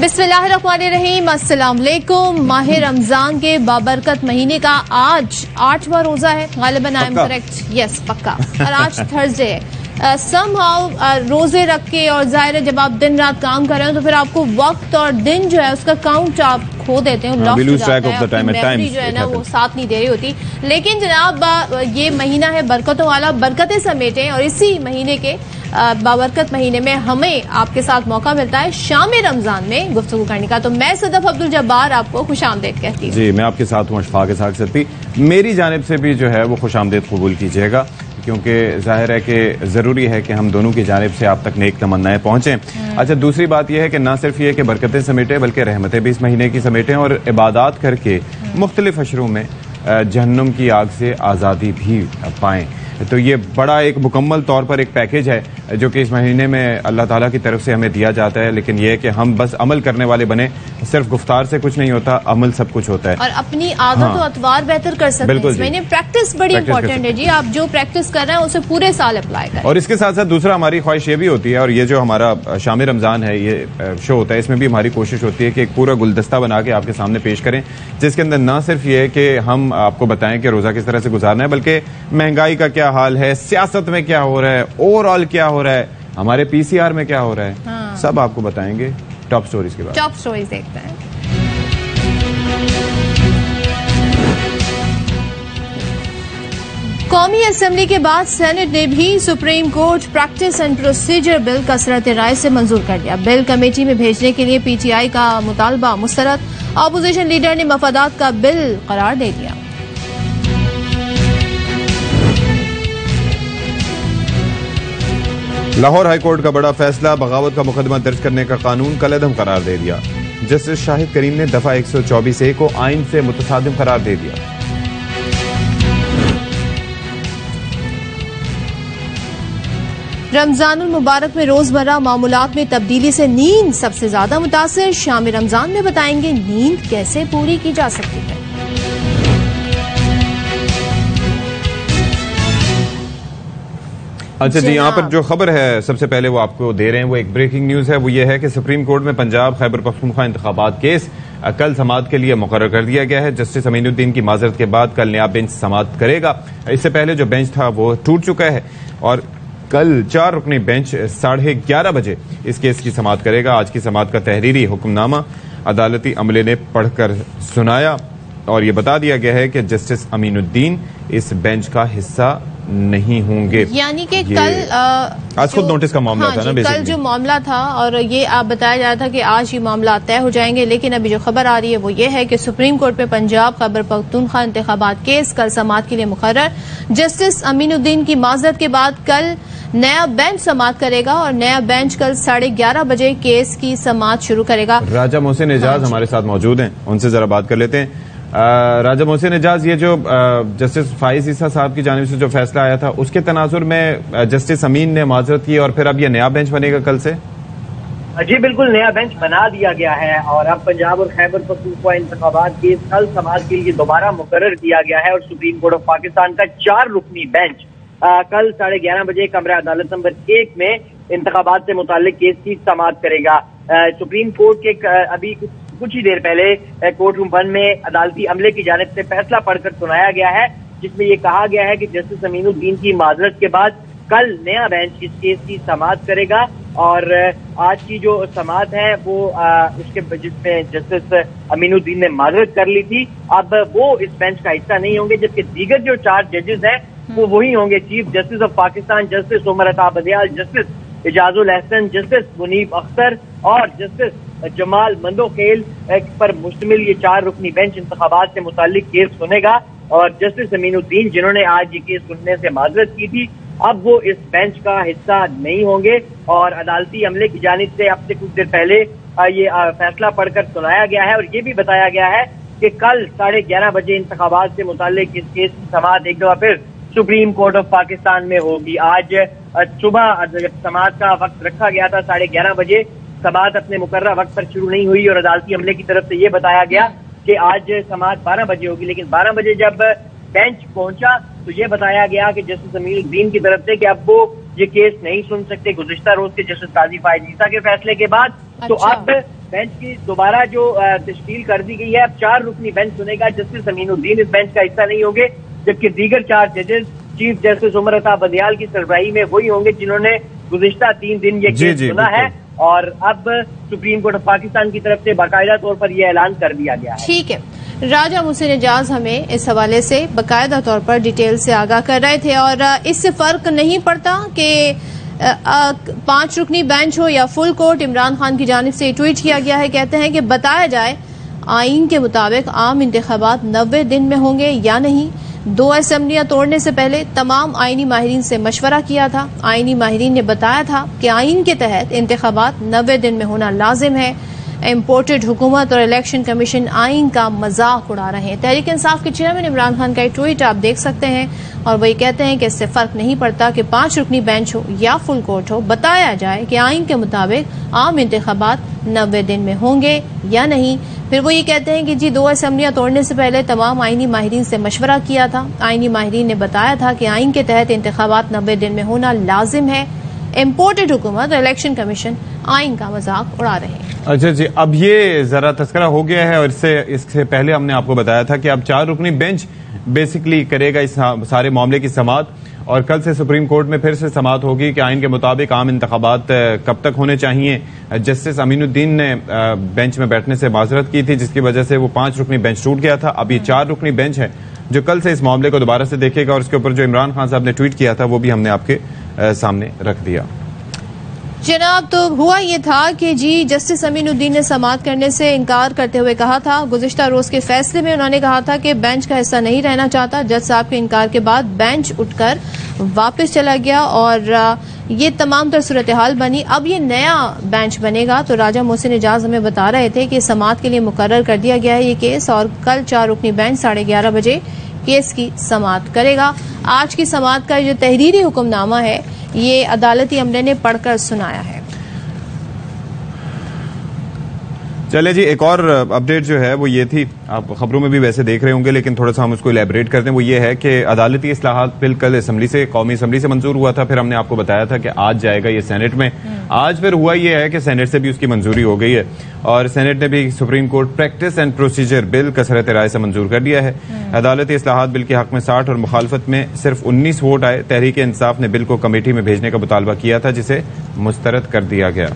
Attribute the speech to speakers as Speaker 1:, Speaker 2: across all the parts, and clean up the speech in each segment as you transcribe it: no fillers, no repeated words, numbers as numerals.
Speaker 1: बिस्मिल्लाहिर्रहमानिर्रहीम, अस्सलाम वालेकुम। माह रमजान के बाबरकत महीने का आज 8वां रोजा है गालिबन। I am correct? यस, पक्का। और आज थर्सडे है। समहाउ रोजे रख के, और जाहिर है जब आप दिन रात काम कर रहे हो तो फिर आपको वक्त और दिन जो है उसका काउंट आप खो देते हो, लॉस्ट हो जाता है, अपनी मेमोरी जो है ना वो साथ नहीं दे रही होती। लेकिन जनाब ये महीना है बरकतों वाला, बरकतें समेटें, और इसी महीने के बाबरकत महीने में हमें आपके साथ मौका मिलता है शाम रमजान में गुफ्तगू करने का। तो मैं सदफ अब्दुल जब्बार आपको खुशामदीद कहती हूँ। जी,
Speaker 2: मैं आपके साथ हूँ अशफाक इसाक सत्ती। मेरी जानिब से भी जो है वो खुशामदीद कबूल कीजिएगा, क्योंकि जाहिर है कि ज़रूरी है कि हम दोनों की जानिब से आप तक नेक तमन्नाएं पहुंचें। अच्छा, दूसरी बात यह है कि ना सिर्फ ये कि बरकतें समेटें बल्कि रहमतें भी इस महीने की समेटें, और इबादत करके मुख्तलिफ अशरों में जहन्नुम की आग से आज़ादी भी पाएँ। तो ये बड़ा एक मुकम्मल तौर पर एक पैकेज है जो कि इस महीने में अल्लाह ताला की तरफ से हमें दिया जाता है। लेकिन यह है कि हम बस अमल करने वाले बने, सिर्फ गुफ्तार से कुछ नहीं होता, अमल सब कुछ होता है।
Speaker 1: और अपनी आदत और अतवार बेहतर कर सकते हैं। इस महीने प्रैक्टिस बड़ी इंपॉर्टेंट है जी। आप जो प्रैक्टिस कर रहे हैं उसे पूरे साल अप्लाई करें।
Speaker 2: और इसके साथ साथ दूसरा हमारी ख्वाहिश ये भी होती है, और ये जो हमारा शाम रमजान है ये शो होता है, इसमें भी हमारी कोशिश होती है कि एक पूरा गुलदस्ता बना के आपके सामने पेश करें, जिसके अंदर ना सिर्फ ये है कि हम आपको बताएं कि रोजा किस तरह से गुजारना है, बल्कि महंगाई का क्या हाल है, सियासत में क्या हो रहा है, ओवरऑल क्या हो रहा है, हमारे पीसीआर में क्या हो रहा है, सब आपको बताएंगे टॉप स्टोरीज के बाद।
Speaker 1: टॉप स्टोरीज देखते हैं। कौमी असेंबली के बाद सेनेट ने भी supreme court practice and procedure bill कसरत राय से मंजूर कर दिया। बिल कमेटी में भेजने के लिए पीटीआई का मुतालबा मुस्तरद, अपोजिशन लीडर ने मफादात का बिल करार दे दिया।
Speaker 2: लाहौर हाईकोर्ट का बड़ा फैसला, बगावत का मुकदमा दर्ज करने का कानून कलअदम करार दे दिया। जस्टिस शाहिद करीम ने दफा 124A को आइन से मुतसादिम करार दे दिया।
Speaker 1: रमजानुल मुबारक में रोजमर्रा मामूलात में तब्दीली से नींद सबसे ज्यादा मुतासिर। शाम रमजान में बताएंगे नींद कैसे पूरी की जा सकती है।
Speaker 2: अच्छा जी, यहाँ पर जो खबर है सबसे पहले वो आपको दे रहे हैं, वो एक ब्रेकिंग न्यूज है। वो ये है कि सुप्रीम कोर्ट में पंजाब खैबर पख्तूनख्वा इंतखाबात केस कल समाअत के लिए मुकर्रर कर दिया गया है। जस्टिस अमीनुद्दीन की माजरत के बाद कल नया बेंच समाअत करेगा। इससे पहले जो बेंच था वो टूट चुका है, और कल 4 रुकनी बेंच 11:30 बजे इस केस की समाअत करेगा। आज की समाअत का तहरीरी हुक्मनामा अदालती अमले ने पढ़कर सुनाया, और ये बता दिया गया है कि जस्टिस अमीनुद्दीन इस बेंच का हिस्सा नहीं होंगे।
Speaker 1: यानी कि कल
Speaker 2: आज खुद नोटिस का मामला था ना,
Speaker 1: कल जो मामला था, और ये आप बताया जा रहा था कि आज ये मामला तय हो जाएंगे। लेकिन अभी जो खबर आ रही है वो ये है कि सुप्रीम कोर्ट में पंजाब खैबर पख्तूनख्वा इंतखाबात केस कल समाअत के लिए मुकर्रर। जस्टिस अमीनुद्दीन की माजरत के बाद कल नया बेंच समाअत करेगा, और नया बेंच कल 11:30 बजे केस की समाअत शुरू करेगा।
Speaker 2: राजा मोहसिन एजाज हमारे साथ मौजूद हैं, उनसे जरा बात कर लेते हैं। राजा मोहसिन एजाज, ये जो जस्टिस फाइज ईसा साहब की जानिब से जो फैसला आया था उसके तनाजुर में जस्टिस अमीन ने माजरत की, और फिर अब ये नया बेंच बनेगा कल से?
Speaker 3: जी बिल्कुल, नया बेंच बना दिया गया है, और अब पंजाब और खैबर पख्तूनख्वा इंतखाबात केस कल समाअत के लिए दोबारा मुकर्रर किया गया है। और सुप्रीम कोर्ट ऑफ पाकिस्तान का 4 रुकनी बेंच कल 11:30 बजे कमरा अदालत नंबर 1 में इंतखाबात से मुताल्लिक केस की समाअत करेगा। सुप्रीम कोर्ट के अभी कुछ ही देर पहले कोर्ट रूम 1 में अदालती अमले की जानिब से फैसला पढ़कर सुनाया गया है, जिसमें यह कहा गया है कि जस्टिस अमीनुद्दीन की माजरत के बाद कल नया बेंच इस केस की समाअत करेगा। और आज की जो समाअत है वो उसके जिसमें जस्टिस अमीनुद्दीन ने माजरत कर ली थी, अब वो इस बेंच का हिस्सा नहीं होंगे, जबकि दीगर जो 4 जजेस हैं वो वही होंगे। Chief justice of Pakistan justice Umar Ata Bandial, justice Ijazul Ahsan, justice Munib Akhtar और जस्टिस जमाल मंदोखेल पर मुश्तमिल ये 4 रुकनी बेंच इंतखाबात से मुताल्लिक केस सुनेगा। और जस्टिस अमीनुद्दीन, जिन्होंने आज ये केस सुनने से माजरत की थी, अब वो इस बेंच का हिस्सा नहीं होंगे। और अदालती अमले की जानिब से अब से कुछ देर पहले ये फैसला पढ़कर सुनाया गया है, और ये भी बताया गया है कि कल 11:30 बजे इंतखाबात से मुताल्लिक इस केस की समाअत एक दफा फिर सुप्रीम कोर्ट ऑफ पाकिस्तान में होगी। आज सुबह जब समाअत का वक्त रखा गया था 11:30 बजे, समाअत अपने मुकर्रर वक्त पर शुरू नहीं हुई, और अदालती अमले की तरफ से ये बताया गया कि आज समाअत 12 बजे होगी। लेकिन 12 बजे जब बेंच पहुंचा तो ये बताया गया कि जस्टिस अमीनुद्दीन की तरफ से कि अब वो ये केस नहीं सुन सकते गुज़िश्ता रोज के जस्टिस काजी फाइज ईसा के फैसले के बाद। तो अब बेंच की दोबारा जो तश्कील कर दी गई है, अब 4 रुकनी बेंच सुनेगा। जस्टिस अमीनुद्दीन इस बेंच का हिस्सा नहीं होंगे, जबकि दीगर 4 जजेस चीफ जस्टिस उमर अता बंदियाल की सरबराही में वही होंगे जिन्होंने गुज़िश्ता 3 दिन ये केस सुना है। और अब सुप्रीम कोर्ट ऑफ पाकिस्तान की तरफ से बाकायदा तौर पर यह ऐलान कर दिया गया है।
Speaker 1: ठीक है, राजा मोहसिन एजाज हमें इस हवाले से बाकायदा तौर पर डिटेल से आगाह कर रहे थे। और इससे फर्क नहीं पड़ता कि 5 रुकनी बेंच हो या फुल कोर्ट। इमरान खान की जानिब से ट्वीट किया गया है, कहते हैं कि बताया जाए आइन के मुताबिक आम इंतखाबात 90 दिन में होंगे या नहीं। 2 असेंबलियां तोड़ने से पहले तमाम आईनी माहिरीन से मशवरा किया था। आईनी माहिरीन ने बताया था कि आइन के तहत इंतखाबात 90 दिन में होना लाजिम है। इम्पोर्टेड हुकूमत और इलेक्शन कमीशन आइन का मजाक उड़ा रहे हैं। तहरीक इंसाफ के चेयरमैन इमरान खान का एक ट्वीट आप देख सकते हैं और वही कहते हैं कि इससे फर्क नहीं पड़ता कि 5 रुकनी बेंच हो या फुल कोर्ट हो। बताया जाए कि आइन के मुताबिक आम इंतखाबात 90 दिन में होंगे या नहीं। फिर वो ये कहते हैं कि जी 2 असेंबलियां तोड़ने से पहले तमाम आईनी माहिरीन से मशवरा किया था। आईनी माहिरीन ने बताया था कि आइन के तहत इंतखाबात 90 दिन में होना लाजिम है। इम्पोर्टेड हुकूमत और इलेक्शन कमीशन आइन का मजाक उड़ा रहे हैं।
Speaker 2: अच्छा जी, अब ये जरा तस्करा हो गया है और इससे पहले हमने आपको बताया था कि अब 4 रुकनी बेंच बेसिकली करेगा इस सारे मामले की समाअत। और कल से सुप्रीम कोर्ट में फिर से समाअत होगी कि आइन के मुताबिक आम इंतखाबात कब तक होने चाहिए। जस्टिस अमीनुद्दीन ने बेंच में बैठने से माजरत की थी, जिसकी वजह से वो 5 रुकनी बेंच टूट गया था। अब ये 4 रुकनी बेंच है जो कल से इस मामले को दोबारा से देखेगा। और इसके ऊपर जो इमरान खान साहब ने ट्वीट किया था वो भी हमने आपके सामने रख दिया।
Speaker 1: जनाब, तो हुआ ये था कि जी जस्टिस अमीनुद्दीन ने समाअत करने से इनकार करते हुए कहा था। गुज़िश्ता रोज के फैसले में उन्होंने कहा था कि बेंच का हिस्सा नहीं रहना चाहता। जज साहब के इनकार के बाद बेंच उठकर वापस चला गया और ये तमाम तर सूरत हाल बनी। अब ये नया बेंच बनेगा। तो राजा मोहसिन एजाज हमें बता रहे थे कि समाअत के लिए मुकर्रर कर दिया गया है ये केस और कल 4 रुकनी बेंच 11:30 बजे केस की समाअत करेगा। आज की समाअत का जो तहरीरी हुक्मनामा है ये अदालती अमले ने पढ़कर सुनाया है।
Speaker 2: चले जी, एक और अपडेट जो है वो ये थी, आप खबरों में भी वैसे देख रहे होंगे लेकिन थोड़ा सा हम उसको इलेबरेट करते हैं। वो ये है कि अदालती इस्लाहात बिल कल कौमी असम्बली से मंजूर हुआ था। फिर हमने आपको बताया था कि आज जाएगा ये सेनेट में। आज फिर हुआ ये है कि सेनेट से भी उसकी मंजूरी हो गई है और सेनेट ने भी supreme court practice and procedure bill कसरत राय से मंजूर कर दिया है। अदालती इस्लाहात बिल के हक में 60 और मुखालफत में सिर्फ 19 वोट आए। तहरीक इंसाफ ने बिल को कमेटी में भेजने का मुतालबा किया था, जिसे मुस्तरद कर दिया गया।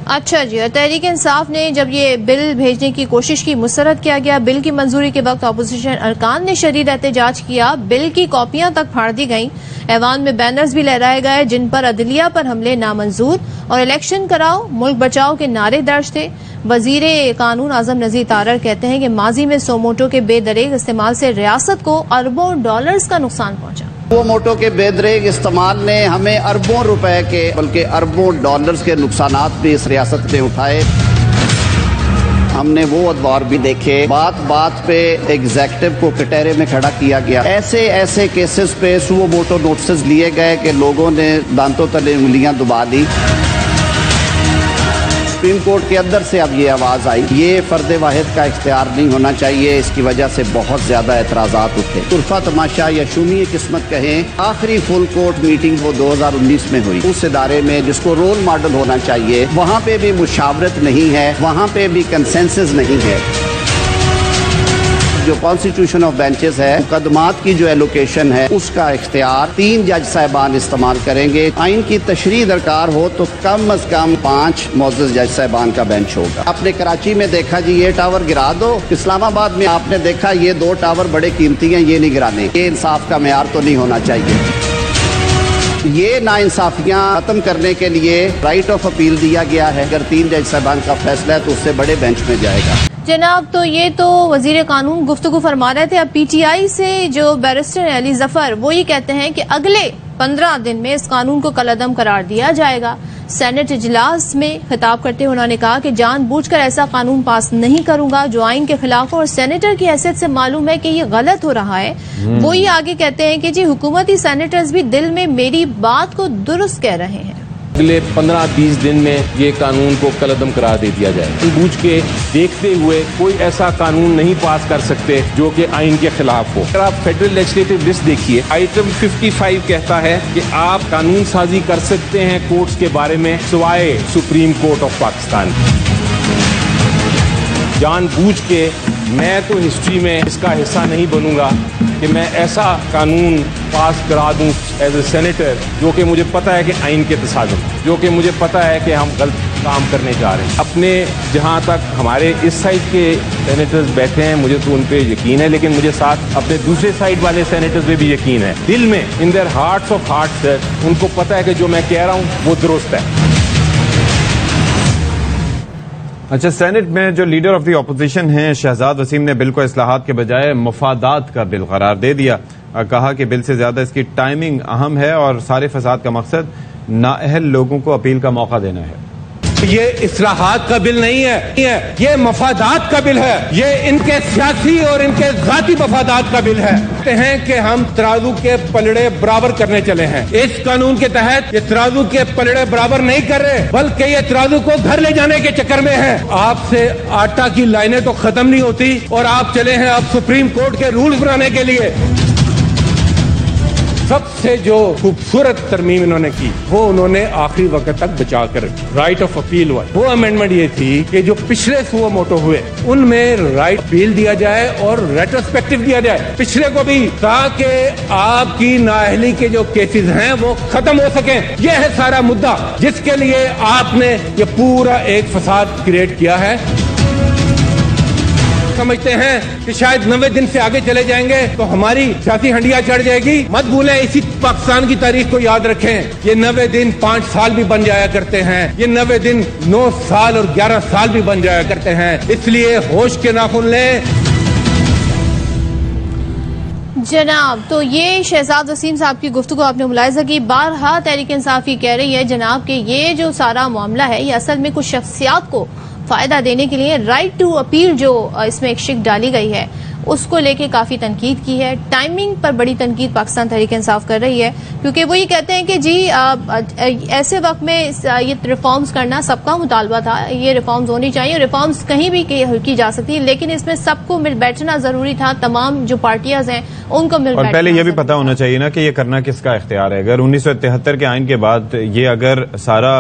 Speaker 1: अच्छा जी, और तहरीक इंसाफ ने जब ये बिल भेजने की कोशिश की, मुस्तरद किया गया। बिल की मंजूरी के वक्त अपोजिशन अरकान ने शदीद एहतजाज किया। बिल की कॉपियां तक फाड़ दी गईं। ऐवान में बैनर्स भी लहराए गए जिन पर अदलिया पर हमले नामंजूर और इलेक्शन कराओ मुल्क बचाओ के नारे दर्ज थे। वजीरे कानून आजम नजीर तारर कहते हैं कि माजी में सोमोटो के बेदरेग इस्तेमाल से रियासत को अरबों डॉलर्स का नुकसान पहुंचा।
Speaker 4: सोमोटो के बेदरेग इस्तेमाल ने हमें अरबों रुपए के बल्कि अरबों डॉलर्स के नुकसानात भी इस रियासत ने उठाए। हमने वो अदवार भी देखे। बात बात पे एग्जेक्टिव को कटहरे में खड़ा किया गया। ऐसे ऐसे केसेस पे सोमोटो नोटिस लिए गए कि लोगों ने दांतों तले उंगलियां दबा दी। सुप्रीम कोर्ट के अंदर से अब ये आवाज आई, ये फर्द वाहिद का इख्तियार नहीं होना चाहिए। इसकी वजह से बहुत ज्यादा एतराजात उठे। तुरफा तमाशा या शूमी किस्मत कहें, आखिरी फुल कोर्ट मीटिंग वो 2019 में हुई। उस इदारे में जिसको रोल मॉडल होना चाहिए, वहाँ पे भी मुशावरत नहीं है, वहाँ पे भी कंसेंसस नहीं है। जो कॉन्स्टिट्यूशन ऑफ बेंचेस है, मुकदमात की जो एलोकेशन है, उसका इख्तियार 3 जज साहिबान इस्तेमाल करेंगे। आइन की तशरीह दरकार हो तो कम अज कम 5 मोअज़्ज़ज़ जज साहिबान का बेंच होगा। आपने कराची में देखा जी ये टावर गिरा दो, इस्लामाबाद में आपने देखा ये 2 टावर बड़े कीमती हैं, ये नहीं गिराने। ये इंसाफ का मेयार तो नहीं होना चाहिए। ये नाइंसाफियां खत्म करने के लिए राइट ऑफ अपील दिया गया है। अगर 3 जज साहिबान का फैसला है तो उससे बड़े बेंच में जाएगा।
Speaker 1: जनाब, तो ये तो वजीर कानून गुफ्तगू फरमा रहे थे। अब पीटीआई से जो बैरिस्टर अली जफर वो ये कहते हैं कि अगले 15 दिन में इस कानून को कलअदम करार दिया जाएगा। सेनेट इजलास में खिताब करते हुए उन्होंने कहा कि जानबूझकर ऐसा कानून पास नहीं करूंगा जो आइन के खिलाफ हो और सेनेटर की हैसियत से मालूम है कि ये गलत हो रहा है। वो ये आगे कहते हैं कि जी हुकूमती सेनेटर्स भी दिल में मेरी बात को दुरुस्त कह रहे हैं।
Speaker 5: अगले 15-20 दिन में ये कानून को कलअदम करार दे दिया जाए। बूझ के देखते हुए कोई ऐसा कानून नहीं पास कर सकते जो कि आइन के खिलाफ हो। अगर आप फेडरल लेजिस्लेटिव लिस्ट देखिए, आइटम 55 कहता है कि आप कानून साजी कर सकते हैं कोर्ट्स के बारे में सिवाय सुप्रीम कोर्ट ऑफ पाकिस्तान। जानबूझ के मैं तो हिस्ट्री में इसका हिस्सा नहीं बनूंगा कि मैं ऐसा कानून पास करा दूं एज ए सेनेटर जो कि मुझे पता है कि आइन के तसादुम, जो कि मुझे पता है कि हम गलत काम करने जा रहे हैं। अपने जहां तक हमारे इस साइड के सेनेटर्स बैठे हैं मुझे तो उन पे यकीन है, लेकिन मुझे साथ अपने दूसरे साइड वाले सेनेटर्स पे भी यकीन है। दिल में, in their hearts of hearts, उनको पता है कि जो मैं कह रहा हूं वो दुरुस्त है।
Speaker 2: अच्छा, सेनेट में जो लीडर ऑफ द ऑपोजिशन हैं शहजाद वसीम ने बिल को इस्लाहात के बजाय मफादात का बिल करार दे दिया। कहा कि बिल से ज्यादा इसकी टाइमिंग अहम है और सारे फसाद का मकसद नाअहल लोगों को अपील का मौका देना है।
Speaker 6: ये इस्लाहात का बिल नहीं है, ये मफादात का बिल है। ये इनके सियासी और इनके जाती मफादात का बिल है। कहते हैं कि हम तराजू के पलड़े बराबर करने चले हैं। इस कानून के तहत ये तराजू के पलड़े बराबर नहीं कर रहे, बल्कि ये तराजू को घर ले जाने के चक्कर में है। आपसे आटा की लाइनें तो खत्म नहीं होती और आप चले हैं अब सुप्रीम कोर्ट के रूल्स बनाने के लिए। सबसे जो खूबसूरत तरमीम इन्होंने की वो उन्होंने आखिरी वक्त तक बचा कर राइट ऑफ अपील हुआ। वो अमेंडमेंट ये थी कि जो पिछले सुओ मोटो हुए उनमें राइट अपील दिया जाए और रेट्रोस्पेक्टिव दिया जाए पिछले को भी, ताकि आपकी नाअहली के जो केसेस हैं वो खत्म हो सके। ये है सारा मुद्दा जिसके लिए आपने ये पूरा एक फसाद क्रिएट किया है। समझते हैं कि शायद 90 दिन से आगे चले जाएंगे तो हमारी सियासी हंडिया चढ़ जाएगी। मत भूलें, इसी पाकिस्तान की तारीख को याद रखें। ये 90 दिन 5 साल भी बन जाया करते हैं, ये 90 दिन 9 साल और 11 साल भी बन जाया करते हैं। इसलिए होश के नाखून लें
Speaker 1: जनाब। तो ये शहजाद वसीम साहब की गुफ्तगू आपने मुलाहिजा की। बारहा तहरीक इंसाफ की कह रही है जनाब कि ये जो सारा मामला है ये असल में कुछ शख्सियात को फायदा देने के लिए राइट टू अपील जो इसमें एक शिक डाली गई है उसको लेके काफी तनकीद की है। टाइमिंग पर बड़ी तनकीद पाकिस्तान तहरीक इंसाफ कर रही है, क्योंकि वो ये कहते हैं कि जी ऐसे वक्त में ये रिफॉर्म्स करना सबका मुतालबा था, ये रिफॉर्म्स होनी चाहिए, रिफॉर्म्स कहीं भी की जा सकती है, लेकिन इसमें सबको मिल बैठना जरूरी था, तमाम जो पार्टियां हैं उनको मिल बैठना।
Speaker 2: और पहले ये भी पता होना चाहिए ना कि ये करना किसका इख्तियार है। अगर 1973 के आइन के बाद ये अगर सारा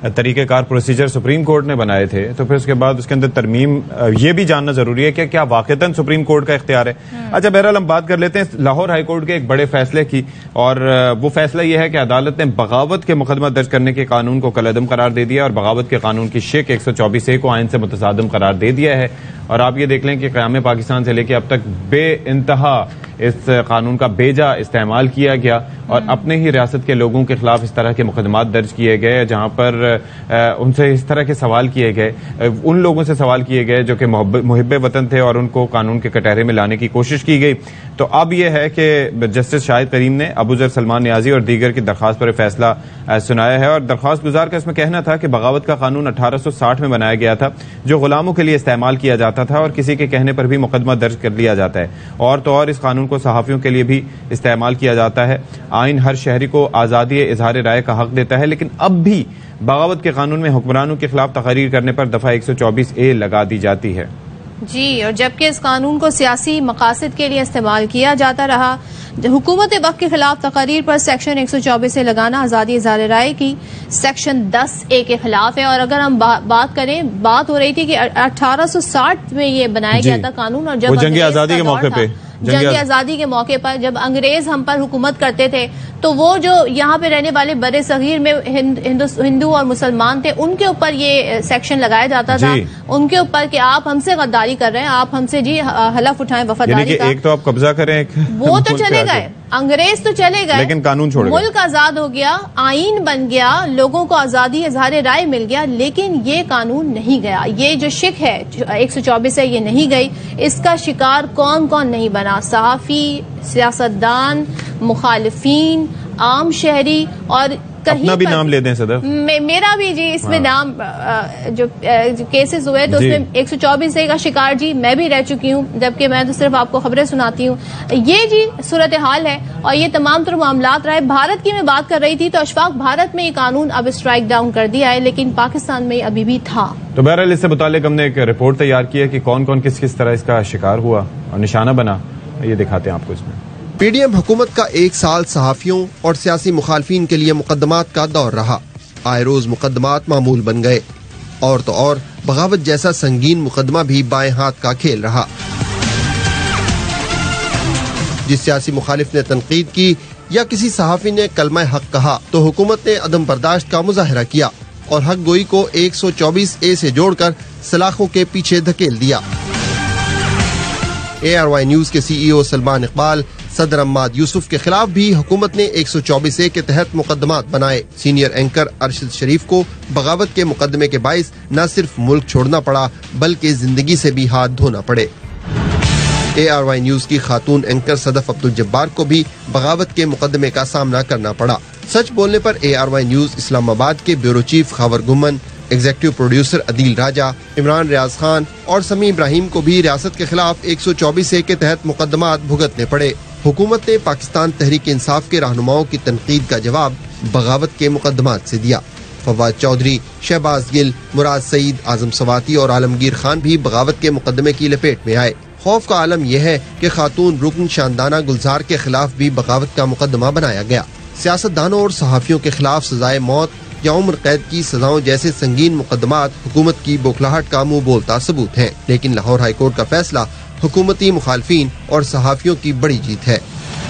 Speaker 2: तरीकेकार प्रोसीजर सुप्रीम कोर्ट ने बनाए थे तो फिर उसके बाद उसके अंदर तरमीम ये भी जानना जरूरी है कि क्या वाकईतन सुप्रीम कोर्ट का इख्तियार है। अच्छा, बहरहाल हम बात कर लेते हैं लाहौर हाई कोर्ट के एक बड़े फैसले की, और वो फैसला ये है कि अदालत ने बगावत के मुकदमा दर्ज करने के कानून को कलअदम करार दे दिया और बगावत के कानून की शिक 124A को आइन से मुतसादम करार दे दिया है। और आप ये देख लें कि क़याम पाकिस्तान से लेकर अब तक बेइंतहा इस कानून का बेजा इस्तेमाल किया गया और अपने ही रियासत के लोगों के खिलाफ इस तरह के मुकदमात दर्ज किए गए जहां पर उनसे इस तरह के सवाल किए गए, उन लोगों से सवाल किए गए जो कि मुहिब्बे वतन थे और उनको कानून के कटहरे में लाने की कोशिश की गई। तो अब यह है कि जस्टिस शाहिद करीम ने अबू जर सलमान नियाजी और दीगर की दरख्वास्त पर फैसला सुनाया है। और दरख्वास्त गुजार का इसमें कहना था कि बगावत का कानून 1860 में बनाया गया था जो गुलामों के लिए इस्तेमाल किया जाता था और किसी के कहने पर भी मुकदमा दर्ज कर लिया जाता है। और तो और इस कानून को सहाफियों के लिए भी इस्तेमाल किया जाता है। आइन हर शहरी को आज़ादी इजहार राय का हक देता है, लेकिन अब भी बगावत के कानून में हुक्मरानों के खिलाफ तकरीर करने पर दफा 124A लगा दी जाती है
Speaker 1: जी। और जबकि इस कानून को सियासी मकासद के लिए इस्तेमाल किया जाता रहा। हुकूमत वक्त के खिलाफ तकरीर पर सेक्शन 124A लगाना आज़ादी इज़हार राय की सेक्शन 10A के खिलाफ है। और अगर हम बात करें, बात हो रही थी कि 1860 में ये बनाया गया था कानून, और जब
Speaker 2: जंग आज़ादी के मौके पे
Speaker 1: जंग आज़ादी के मौके पर जब अंग्रेज हम पर हुकूमत करते थे तो वो जो यहाँ पे रहने वाले बड़े सगीर में हिंदू और मुसलमान थे उनके ऊपर ये सेक्शन लगाया जाता था, उनके ऊपर कि आप हमसे गद्दारी कर रहे हैं, आप हमसे जी हलफ उठाएं वफादारी का।
Speaker 2: एक तो आप कब्जा करें,
Speaker 1: वो तो चले गए, अंग्रेज तो चले गए,
Speaker 2: लेकिन कानून छोड़ गए,
Speaker 1: मुल्क आजाद हो गया, आइन बन गया, लोगों को आजादी इजहार राय मिल गया, लेकिन ये कानून नहीं गया। ये जो शिक है 124 है ये नहीं गई। इसका शिकार कौन कौन नहीं बना? सहाफी, सियासतदान, मुखालिफीन, आम शहरी, और
Speaker 2: अपना भी नाम ले दें सदर,
Speaker 1: मेरा भी जी इसमें नाम जो केसेस हुए तो उसमें 124A का शिकार जी मैं भी रह चुकी हूँ, जबकि मैं तो सिर्फ आपको खबरें सुनाती हूँ। ये जी सूरत हाल है और ये तमाम तर मामलात रहे। भारत की मैं बात कर रही थी तो अशफाक, भारत में ये कानून अब स्ट्राइक डाउन कर दिया है, लेकिन पाकिस्तान में अभी भी था।
Speaker 2: तो बहरहाल इससे मुतालिक हमने एक रिपोर्ट तैयार की है कि कौन कौन किस किस तरह इसका शिकार हुआ और निशाना बना। ये दिखाते हैं आपको। इसमें
Speaker 7: पीडीएम हुकूमत का 1 साल सहाफियों और सियासी मुखालफिन के लिए मुकदमात का दौर रहा। आए रोज मुकदमात मामूल बन गए और तो और बगावत जैसा संगीन मुकदमा भी बाएं हाथ का खेल रहा। जिस सियासी मुखालिफ ने तनकीद की या किसी सहाफी ने कलमा हक कहा तो हुकूमत ने अदम बर्दाश्त का मुजाहरा किया और हक गोई को 124A से जोड़कर सलाखों के पीछे धकेल दिया। ARY न्यूज के CEO सलमान इकबाल, सदर अम्माद यूसुफ के खिलाफ भी हुकूमत ने 124A के तहत मुकदमात बनाए। सीनियर एंकर अरशद शरीफ को बगावत के मुकदमे के बाइस न सिर्फ मुल्क छोड़ना पड़ा बल्कि जिंदगी से भी हाथ धोना पड़े। ARY न्यूज की खातून एंकर सदफ अब्दुल जब्बार को भी बगावत के मुकदमे का सामना करना पड़ा। सच बोलने पर ARY न्यूज इस्लामाबाद के bureau chief Khawar गुमन, executive producer Adeel राजा, इमरान रियाज खान और समी इब्राहिम को भी रियासत के खिलाफ 124A के तहत मुकदमात भुगतने पड़े। हुकूमत ने पाकिस्तान तहरीक इंसाफ के रहनुमाओं की तनकीद का जवाब बगावत के मुकदमात से दिया। फवाद चौधरी, शहबाज गिल, मुराद सईद, आजम सवाती और आलमगीर खान भी बगावत के मुकदमे की लपेट में आए। खौफ का आलम यह है कि खातून रुकन शानदाना गुलजार के खिलाफ भी बगावत का मुकदमा बनाया गया। सियासतदानों और सहाफियों के खिलाफ सजाए मौत या उम्र कैद की सजाओं जैसे संगीन मुकदमात हुकूमत की बौखलाहट का मुंह बोलता सबूत है, लेकिन लाहौर हाईकोर्ट का फैसला हुकूमती मुखालफीन और सहाफियों की बड़ी जीत है।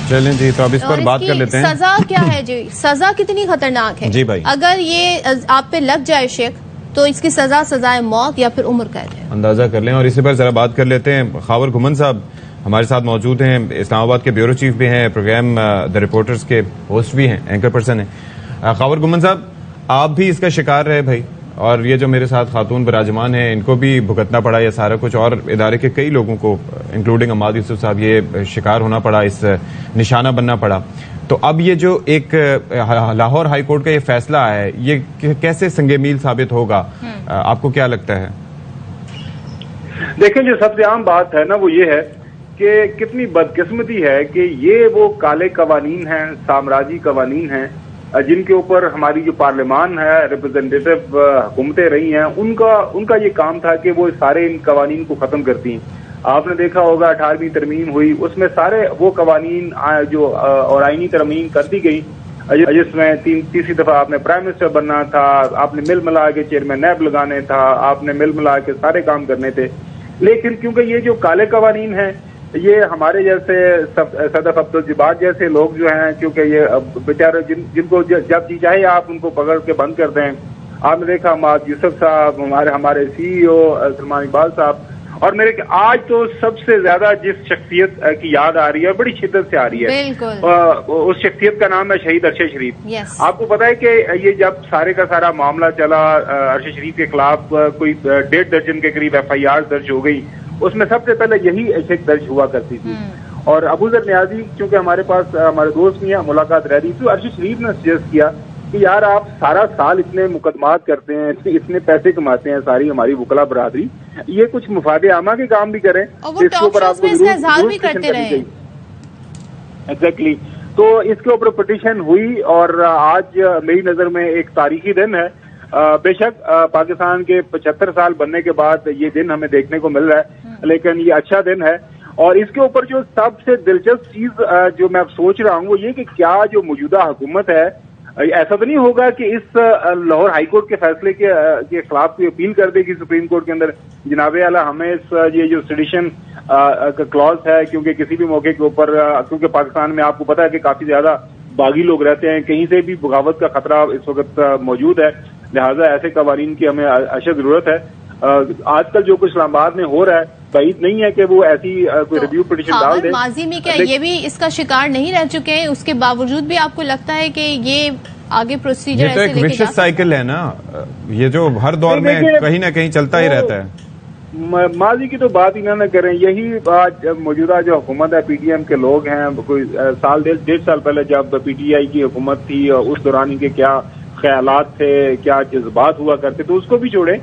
Speaker 2: चलें जी, तो अब इस पर बात कर लेते हैं।
Speaker 1: सजा क्या है जी? सजा कितनी खतरनाक है
Speaker 2: जी भाई?
Speaker 1: अगर ये आप पे लग जाए शेख तो इसकी सजाए मौत या फिर उम्र कैद है।
Speaker 2: अंदाजा कर लें। और इसी पर जरा बात कर लेते हैं। खावर गुमन साहब हमारे साथ मौजूद हैं, इस्लामाबाद के ब्यूरो चीफ भी हैं, प्रोग्राम द रिपोर्टर्स के होस्ट भी हैं, एंकर पर्सन हैं। खावर गुमन साहब, आप भी इसका शिकार रहे भाई, और ये जो मेरे साथ खातून विराजमान हैं इनको भी भुगतना पड़ा ये सारा कुछ, और इदारे के कई लोगों को इंक्लूडिंग अम्माद यूसुफ साहब ये शिकार होना पड़ा, इस निशाना बनना पड़ा। तो अब ये जो एक लाहौर हाई कोर्ट का ये फैसला है ये कैसे संगेमील साबित होगा, आपको क्या लगता है?
Speaker 8: देखें, जो सबसे आम बात है ना वो ये है कि कितनी बदकिस्मती है कि ये वो काले कवानीन हैं, साम्राज्यी कवानीन हैं जिनके ऊपर हमारी जो पार्लियामान है, रिप्रेजेंटेटिव हुकूमतें रही हैं, उनका ये काम था कि वो सारे इन कवानीन को खत्म करती। आपने देखा होगा 18वीं तरमीम हुई, उसमें सारे वो कवानीन जो और आईनी तरमीम कर दी गई जिसमें तीसरी दफा आपने प्राइम मिनिस्टर बनना था, आपने मिल मिला के चेयरमैन नैब लगाने था, आपने मिल मिला के सारे काम करने थे। लेकिन क्योंकि ये जो काले कवानीन हैं ये हमारे जैसे सदफ अब्दुल जब्बार जैसे लोग जो हैं, क्योंकि ये बेचारे जिनको जब जी चाहे आप उनको पकड़ के बंद कर दें। आपने देखा अम्माद यूसुफ साहब, हमारे CEO सलमान इकबाल साहब, और मेरे आज तो सबसे ज्यादा जिस शख्सियत की याद आ रही है, बड़ी शिद्दत से आ रही है, उस शख्सियत का नाम है शहीद अरशद शरीफ। आपको पता है कि ये जब सारे का सारा मामला चला, अरशद शरीफ के खिलाफ कोई 1.5 दर्जन के करीब FIR दर्ज हो गई, उसमें सबसे पहले यही एशिक दर्ज हुआ करती थी। और अबूजर नियाजी क्योंकि हमारे पास हमारे दोस्त भी हैं, मुलाकात रह रही थी, अरशद शरीफ ने सजेस्ट किया कि यार आप सारा साल इतने मुकदमात करते हैं, इतने पैसे कमाते हैं, सारी हमारी वकला बरादरी, ये कुछ मुफादे आमा के काम भी करें, इसके ऊपर आपको एग्जैक्टली। तो इसके ऊपर पिटीशन हुई और आज मेरी नजर में एक तारीखी दिन है। बेशक पाकिस्तान के 75 साल बनने के बाद ये दिन हमें देखने को मिल रहा है, लेकिन ये अच्छा दिन है। और इसके ऊपर जो सबसे दिलचस्प चीज जो मैं अब सोच रहा हूँ वो ये कि क्या जो मौजूदा हुकूमत है, ऐसा तो नहीं होगा कि इस लाहौर हाईकोर्ट के फैसले के खिलाफ कोई अपील कर देगी सुप्रीम कोर्ट के अंदर, जनाब आला हमें ये जो सेडिशन का क्लॉज है, क्योंकि किसी भी मौके के ऊपर, क्योंकि पाकिस्तान में आपको पता है कि काफी ज्यादा बागी लोग रहते हैं, कहीं से भी बगावत का खतरा इस वक्त मौजूद है, लिहाजा ऐसे कवानीन की हमें अशद जरूरत है। आजकल जो कुछ इस्लामाबाद में हो रहा है, सही नहीं है कि वो ऐसी कोई रिव्यू पिटीशन डाल दे।
Speaker 1: माजी में क्या ये भी इसका शिकार नहीं रह चुके हैं, उसके बावजूद भी आपको लगता है कि ये आगे प्रोसीजर
Speaker 2: ये तो एक विशियस साइकिल है ना, ये जो हर दौर में कहीं ना कहीं चलता ही रहता है।
Speaker 8: माजी की तो बात ही ना करें, यही बात मौजूदा जो हुकूमत है, PTM के लोग हैं, कोई साल 1.5 साल पहले जब PTI की हुकूमत थी उस दौरान इनके क्या ख्यालात थे, क्या जज्बात हुआ करते, तो उसको भी छोड़ें।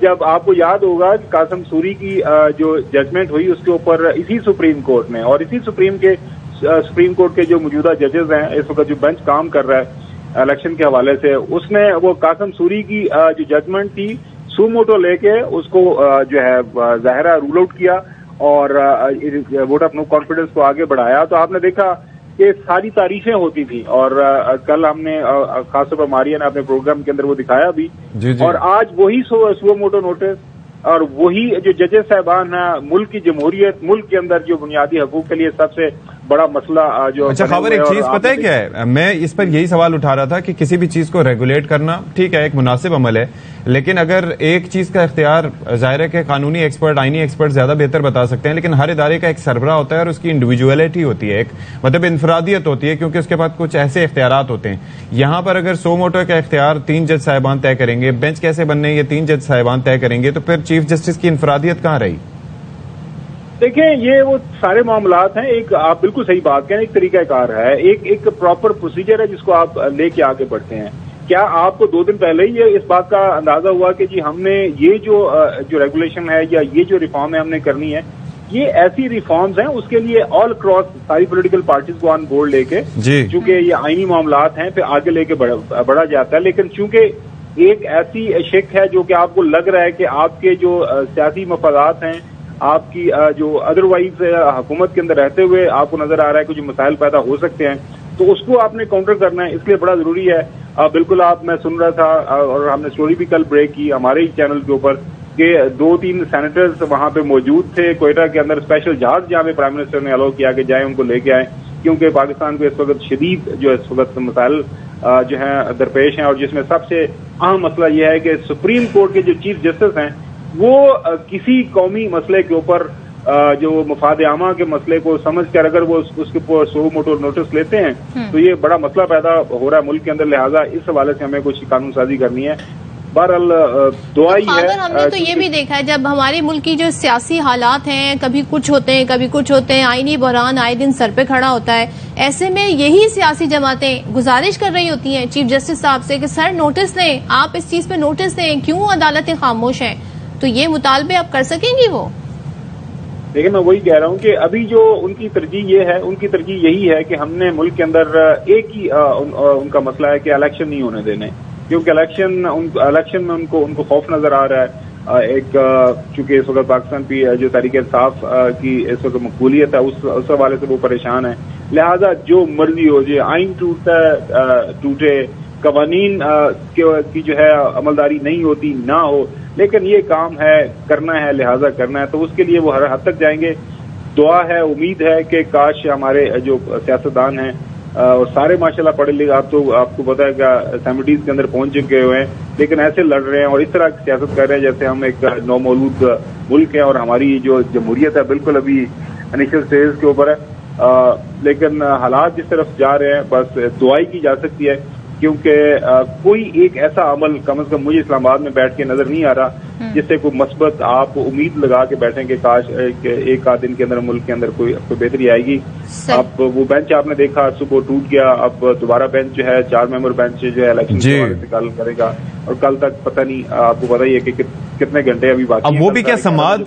Speaker 8: जब आपको याद होगा कि कासिम सूरी की जो जजमेंट हुई उसके ऊपर इसी सुप्रीम कोर्ट ने, और इसी सुप्रीम कोर्ट के जो मौजूदा जजेस हैं इस वक्त जो बेंच काम कर रहा है इलेक्शन के हवाले से, उसने वो कासिम सूरी की जो जजमेंट थी सुमोटो लेके उसको जो है ज़ाहिरा रूल आउट किया और वोट ऑफ नो कॉन्फिडेंस को आगे बढ़ाया। तो आपने देखा कि सारी तारीफें होती थी, और कल हमने खासतौर पर मारिया ने अपने प्रोग्राम के अंदर वो दिखाया भी।
Speaker 2: जी।
Speaker 8: और आज वही सुओ मोटो नोटिस और वही जो जजेस साहबान है, मुल्क की जमहूरियत, मुल्क के अंदर जो बुनियादी हकूक के लिए सबसे बड़ा मसला जो।
Speaker 2: अच्छा खबर, एक चीज पता है क्या है, मैं इस पर यही सवाल उठा रहा था कि किसी भी चीज को रेगुलेट करना ठीक है, एक मुनासिब अमल है, लेकिन अगर एक चीज का इख्तियार, जाहिर है कि कानूनी एक्सपर्ट, आईनी एक्सपर्ट ज्यादा बेहतर बता सकते हैं, लेकिन हर इदारे का एक सरबराह होता है और उसकी इंडिविजुअलिटी होती है, एक मतलब इनफरादियत होती है, क्योंकि उसके पास कुछ ऐसे इख्तियारात होते हैं। यहाँ पर अगर सो मोटो का इख्तियार 3 जज साहिबान तय करेंगे, बेंच कैसे बनने ये 3 जज साहिबान तय करेंगे, तो फिर चीफ जस्टिस की इनफरादियत कहाँ रही?
Speaker 8: देखें, ये वो सारे मामलात हैं, एक आप बिल्कुल सही बात कहें, एक तरीकाकार है, एक प्रॉपर प्रोसीजर है जिसको आप लेके आगे बढ़ते हैं। क्या आपको 2 दिन पहले ही इस बात का अंदाजा हुआ कि जी हमने ये जो रेगुलेशन है या ये जो रिफॉर्म है हमने करनी है, ये ऐसी रिफॉर्म्स हैं, उसके लिए ऑल क्रॉस सारी पॉलिटिकल पार्टीज को ऑन बोर्ड लेके, चूंकि ये आईनी मामलात हैं, फिर आगे लेके बढ़ा जाता है। लेकिन चूंकि एक ऐसी शिक है जो कि आपको लग रहा है कि आपके जो सियासी मफादात हैं, आपकी जो अदरवाइज हुकूमत के अंदर रहते हुए आपको नजर आ रहा है कुछ मसाइल पैदा हो सकते हैं, तो उसको आपने काउंटर करना है, इसलिए बड़ा जरूरी है। बिल्कुल मैं सुन रहा था और हमने स्टोरी भी कल ब्रेक की हमारे ही चैनल के ऊपर कि 2-3 सेनेटर्स वहां पे मौजूद थे कोयटा के अंदर, स्पेशल जहाज जहां पे प्राइम मिनिस्टर ने अलाउ किया कि जाए उनको लेके आए, क्योंकि पाकिस्तान को इस वक्त शदीद जो इस वक्त मसाइल जो है दरपेश हैं, और जिसमें सबसे अहम मसला यह है कि सुप्रीम कोर्ट के जो चीफ जस्टिस हैं वो किसी कौमी मसले के ऊपर जो मफाद आमा के मसले को समझकर अगर वो उसके ऊपर सो मोटो नोटिस लेते हैं तो ये बड़ा मसला पैदा हो रहा है मुल्क के अंदर। लिहाजा इस हवाले से हमें कुछ कानून साजी करनी है। बहरहाल दुआ ही है।
Speaker 1: हमने तो ये भी देखा है, जब हमारे मुल्क की जो सियासी हालात हैं, कभी कुछ होते हैं कभी कुछ होते हैं, आईनी बहरान आए दिन सर पे खड़ा होता है, ऐसे में यही सियासी जमातें गुजारिश कर रही होती हैं चीफ जस्टिस साहब से कि सर नोटिस दें, आप इस चीज पे नोटिस दें, क्यों अदालतें खामोश हैं। तो ये मुतालबे आप कर सकेंगी वो?
Speaker 8: देखिए, मैं वही कह रहा हूँ कि अभी जो उनकी तरजीह ये है, उनकी तरजीह यही है कि हमने मुल्क के अंदर एक ही उनका मसला है कि इलेक्शन नहीं होने देने, क्योंकि इलेक्शन में उनको खौफ नजर आ रहा है। एक चूंकि इस वक्त पाकिस्तान की जो तहरीक इंसाफ की इस वक्त मकबूलियत है उस हवाले से वो परेशान है। लिहाजा जो मर्जी हो जाए, आइन टूटे, कवानीन की जो है अमलदारी नहीं होती ना हो, लेकिन ये काम है, करना है, लिहाजा करना है, तो उसके लिए वो हर हद तक जाएंगे। दुआ है, उम्मीद है कि काश हमारे जो सियासतदान हैं और सारे माशाल्लाह पढ़े लिखे, आपको पता है कि 70s के अंदर पहुंच चुके हुए हैं, लेकिन ऐसे लड़ रहे हैं और इस तरह की सियासत कर रहे हैं जैसे हम एक नौमौलूद मुल्क है और हमारी जो जमहूरियत है बिल्कुल अभी इनिशियल स्टेज के ऊपर है। लेकिन हालात जिस तरफ जा रहे हैं, बस दुआई की जा सकती है, क्योंकि कोई एक ऐसा अमल कम से कम मुझे इस्लामाबाद में बैठ के नजर नहीं आ रहा जिससे कोई मस्बत आप उम्मीद लगा के बैठें कि काश एक आध दिन के अंदर मुल्क के अंदर कोई बेहतरी आएगी। अब वो बेंच आपने देखा सुबह टूट गया, अब दोबारा बेंच जो है 4 मेंबर बेंच जो है इलेक्शन के हवाले से कल करेगा और कल तक पता नहीं, आपको पता ही है कि कितने घंटे अभी बाकी।
Speaker 2: अब वो भी क्या समात,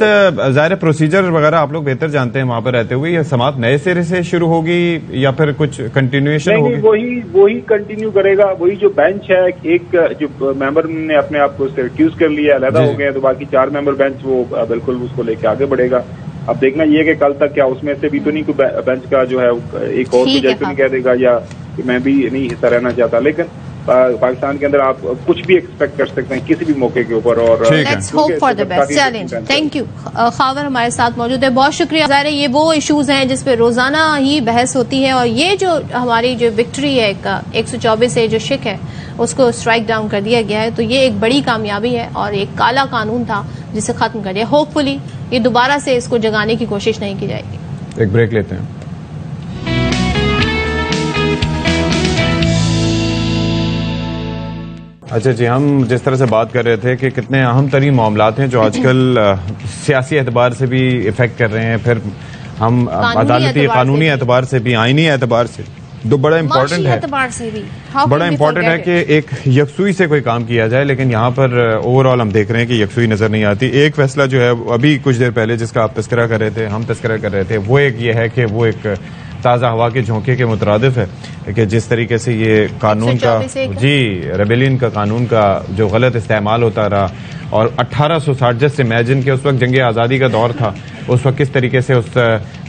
Speaker 2: ज़ाहिर प्रोसीजर वगैरह आप लोग बेहतर जानते हैं वहां पर रहते हुए, या समात नए सिरे से शुरू होगी या फिर कुछ कंटिन्यूएशन होगी?
Speaker 8: वही कंटिन्यू करेगा। वही जो बेंच है, एक जो मेंबर ने अपने आप को एक्यूज कर लिया, अलहदा हो गए, तो बाकी 4 मेंबर बेंच वो बिल्कुल उसको लेके आगे बढ़ेगा। अब देखना ये कि कल तक क्या उसमें से भी तो नहीं कोई बेंच का जो है एक और जज तो नहीं कह देगा या मैं भी नहीं हिस्सा रहना चाहता। लेकिन पाकिस्तान के अंदर आप कुछ भी एक्सपेक्ट कर सकते हैं किसी भी मौके के ऊपर। और
Speaker 1: let's hope for the best. Challenge. Thank you. Khawar हमारे साथ मौजूद है, बहुत शुक्रिया। ज़ाहिर है ये वो इश्यूज हैं जिस पे रोजाना ही बहस होती है और ये जो हमारी जो विक्ट्री है 124 से जो शिक है उसको स्ट्राइक डाउन कर दिया गया है, तो ये एक बड़ी कामयाबी है और एक काला कानून था जिसे खत्म कर दिया। होपफुली ये दोबारा से इसको जगाने की कोशिश नहीं की जाएगी।
Speaker 2: एक ब्रेक लेते हैं। अच्छा जी, हम जिस तरह से बात कर रहे थे कि कितने अहम तरीन मामलात हैं जो आजकल सियासी एतबार से भी इफेक्ट कर रहे हैं, फिर हम अदालती कानूनी एतबार से भी, आईनी एतबार से, तो बड़ा इम्पोर्टेंट है, बड़ा इम्पोर्टेंट है कि एक यकसुई से कोई काम किया जाए। लेकिन यहाँ पर ओवरऑल हम देख रहे हैं कि यकसुई नजर नहीं आती। एक फैसला जो है अभी कुछ देर पहले जिसका आप तस्करा कर रहे थे, हम तस्करा कर रहे थे, वो एक ये है कि वो एक ताज़ा हवा के झोंके के मुतरादिफ है कि जिस तरीके से ये कानून का रेबेलियन का कानून का जो गलत इस्तेमाल होता रहा और 1860 जस्ट इमेजिन के उस वक्त जंग आज़ादी का दौर था उस वक्त किस तरीके से उस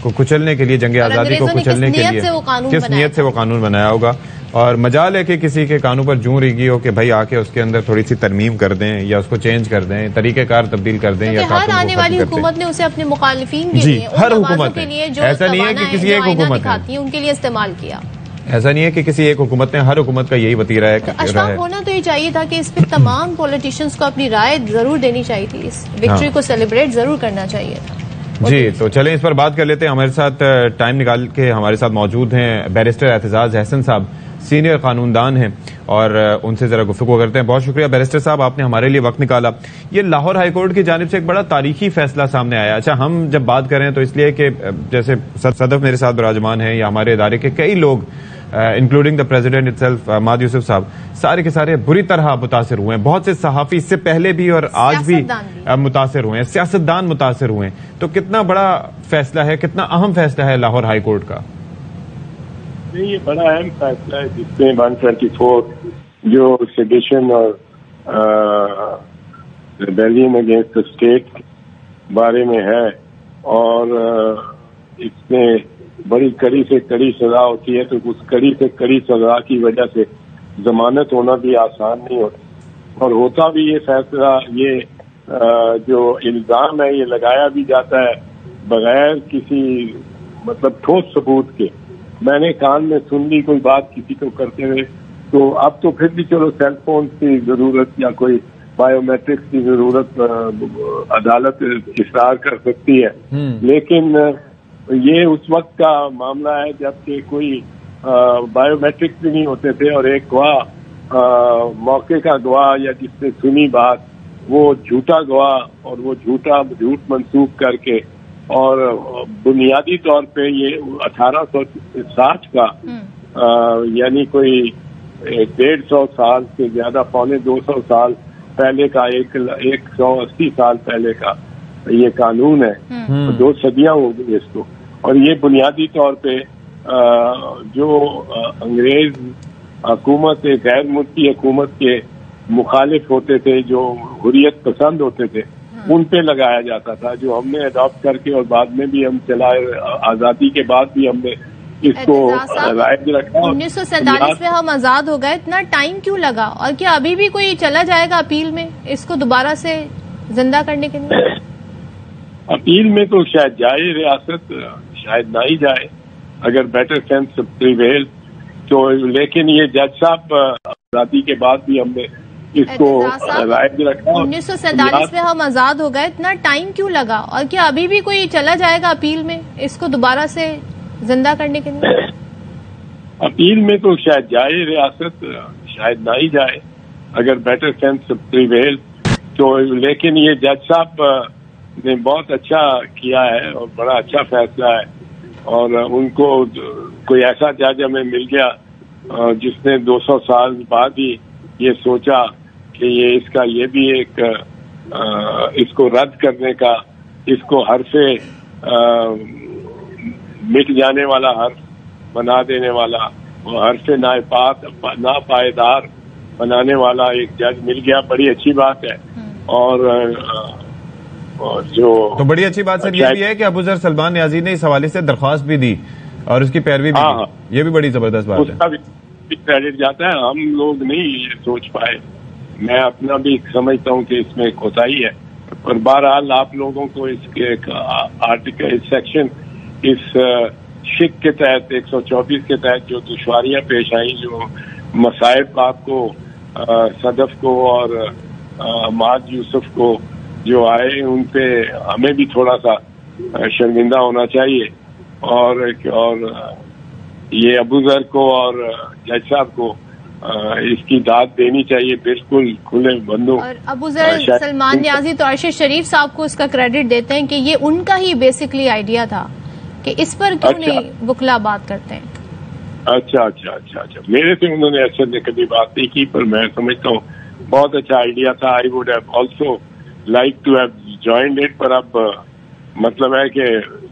Speaker 2: को कुचलने के लिए, जंग आज़ादी को कुचलने के लिए किस नीयत से वो कानून बनाया होगा। और मजाल है कि किसी के कानून पर जूं रिगी हो कि भाई आके उसके अंदर थोड़ी सी तरमीम कर दें या उसको चेंज कर दें, तरीक़ेकार तब्दील कर दें, या
Speaker 1: हर आने वाली हुकूमत ने उसे अपने मुखालिफिन के लिए,
Speaker 2: हर हुकूमत के
Speaker 1: लिए जो
Speaker 2: ऐसा नहीं है कि किसी एक हुकूमत
Speaker 1: है उनके लिए इस्तेमाल किया।
Speaker 2: ऐसा नहीं है कि किसी एक हुकूमत ने, हर हुकूमत का यही वतीरा है।
Speaker 1: अशफाक, होना तो ये चाहिए था कि इस पे तमाम पॉलिटिशियंस को अपनी राय जरूर देनी चाहिए थी, इस विक्ट्री को सेलिब्रेट जरूर करना चाहिए था।
Speaker 2: जी, तो चलें इस पर बात कर लेते हैं। हमारे साथ टाइम निकाल के हमारे साथ मौजूद हैं बैरिस्टर एतजाज अहसन साहब, सीनियर कानूनदान हैं, और उनसे जरा गुफ्तगू करते हैं। बहुत शुक्रिया बैरिस्टर साहब, आपने हमारे लिए वक्त निकाला। ये लाहौर हाईकोर्ट की जानिब से एक बड़ा तारीखी फैसला सामने आया। अच्छा, हम जब बात करें तो इसलिए कि जैसे सदफ मेरे साथ विराजमान है, या हमारे इदारे के कई लोग इंक्लूडिंग द प्रेसिडेंट इटसेल्फ माद यूसुफ साहब, सारे के सारे बुरी तरह मुतासिर हुए हैं। बहुत से सहाफी इससे पहले भी और आज भी मुतासिर हुए हैं, सियासतदान मुतासिर हुए हैं। तो कितना बड़ा फैसला है, कितना अहम फैसला है लाहौर हाईकोर्ट का?
Speaker 9: ये बड़ा अहम फैसला है जिसमें 124 जो सेडिशन और रिबेलियन अगेंस्ट द स्टेट बारे में है, और इसमें बड़ी कड़ी से कड़ी सजा होती है, तो उस कड़ी से कड़ी सजा की वजह से जमानत होना भी आसान नहीं होता। और होता भी ये फैसला, ये जो इल्जाम है ये लगाया भी जाता है बगैर किसी मतलब ठोस सबूत के। मैंने कान में सुन ली कोई बात किसी को करते हुए, तो अब तो फिर भी चलो सेल फोन की जरूरत या कोई बायोमेट्रिक्स की जरूरत अदालत इकरार कर सकती है, लेकिन ये उस वक्त का मामला है जबकि कोई बायोमेट्रिक्स भी नहीं होते थे, और एक गवाह मौके का गवाह या जिसने सुनी बात वो झूठा गवाह, और वो झूठ मंसूब करके, और बुनियादी तौर पे ये 1860 का यानी कोई 150 साल से ज्यादा, 250 साल पहले का, 180 साल पहले का ये कानून है। 2 सदियां हो गई इसको, और ये बुनियादी तौर पे जो अंग्रेज हुकूमत, गैर मुल्की हुकूमत के मुखालिफ होते थे, जो हुर्रियत पसंद होते थे, उन पे लगाया जाता था, जो हमने अडॉप्ट करके और बाद में भी हम चलाए, आजादी के बाद भी हमने इसको राइज रखा।
Speaker 1: 1947 में हम आजाद हो गए, इतना टाइम क्यों लगा? और क्या अभी भी कोई चला जाएगा अपील में इसको दोबारा से जिंदा करने के लिए?
Speaker 9: अपील में तो शायद जाए रियासत, शायद ना ही जाए अगर बेटर सेंस प्रिवेल तो, लेकिन ये जज साहब आजादी के बाद भी हमने इसको राइज रखा।
Speaker 1: 1947 में हम आजाद हो गए, इतना टाइम क्यों लगा? और क्या अभी भी कोई चला जाएगा अपील में इसको दोबारा से जिंदा करने के लिए?
Speaker 9: अपील में तो शायद जाए रियासत, शायद ना ही जाए अगर बेटर सेंस प्रिवेल तो, लेकिन ये जज साहब ने बहुत अच्छा किया है और बड़ा अच्छा फैसला है, और उनको कोई ऐसा जज हमें मिल गया जिसने 200 साल बाद ही ये सोचा कि ये भी एक इसको रद्द करने का, इसको हर्फे मिट जाने वाला हर्फ बना देने वाला, हर्फे नापायदार बनाने वाला एक जज मिल गया। बड़ी अच्छी बात है। और जो
Speaker 2: तो बड़ी अच्छी बात सर ये भी है कि अबूजर सलमान न्याजी ने इस हवाले से दरख्वास्त भी दी और उसकी पैरवी भी की। ये भी बड़ी जबरदस्त बात है।
Speaker 9: उसका भी क्रेडिट जाता है, हम लोग नहीं ये सोच पाए। मैं अपना भी समझता हूँ कि इसमें कोताही है, और बहरहाल आप लोगों को इसके आर्टिकल, इस सेक्शन, इस शिक के तहत 124 के तहत जो दुश्वारियां पेश आई, जो मसाइब आपको सदफ को और माद यूसुफ को जो आए, उन पे हमें भी थोड़ा सा शर्मिंदा होना चाहिए, और ये अबूजर को और जज साहब को इसकी दाद देनी चाहिए, बिल्कुल खुले बंदों।
Speaker 1: और अबूजर सलमान न्याजी तो अरशद शरीफ साहब को इसका क्रेडिट देते हैं कि ये उनका ही बेसिकली आइडिया था कि इस पर क्यों नहीं वकला बात करते हैं।
Speaker 9: अच्छा। मेरे से उन्होंने अरशद ने कभी बात नहीं की, पर मैं समझता हूँ बहुत अच्छा आइडिया था। I would have also like to have joined it, पर अब मतलब है कि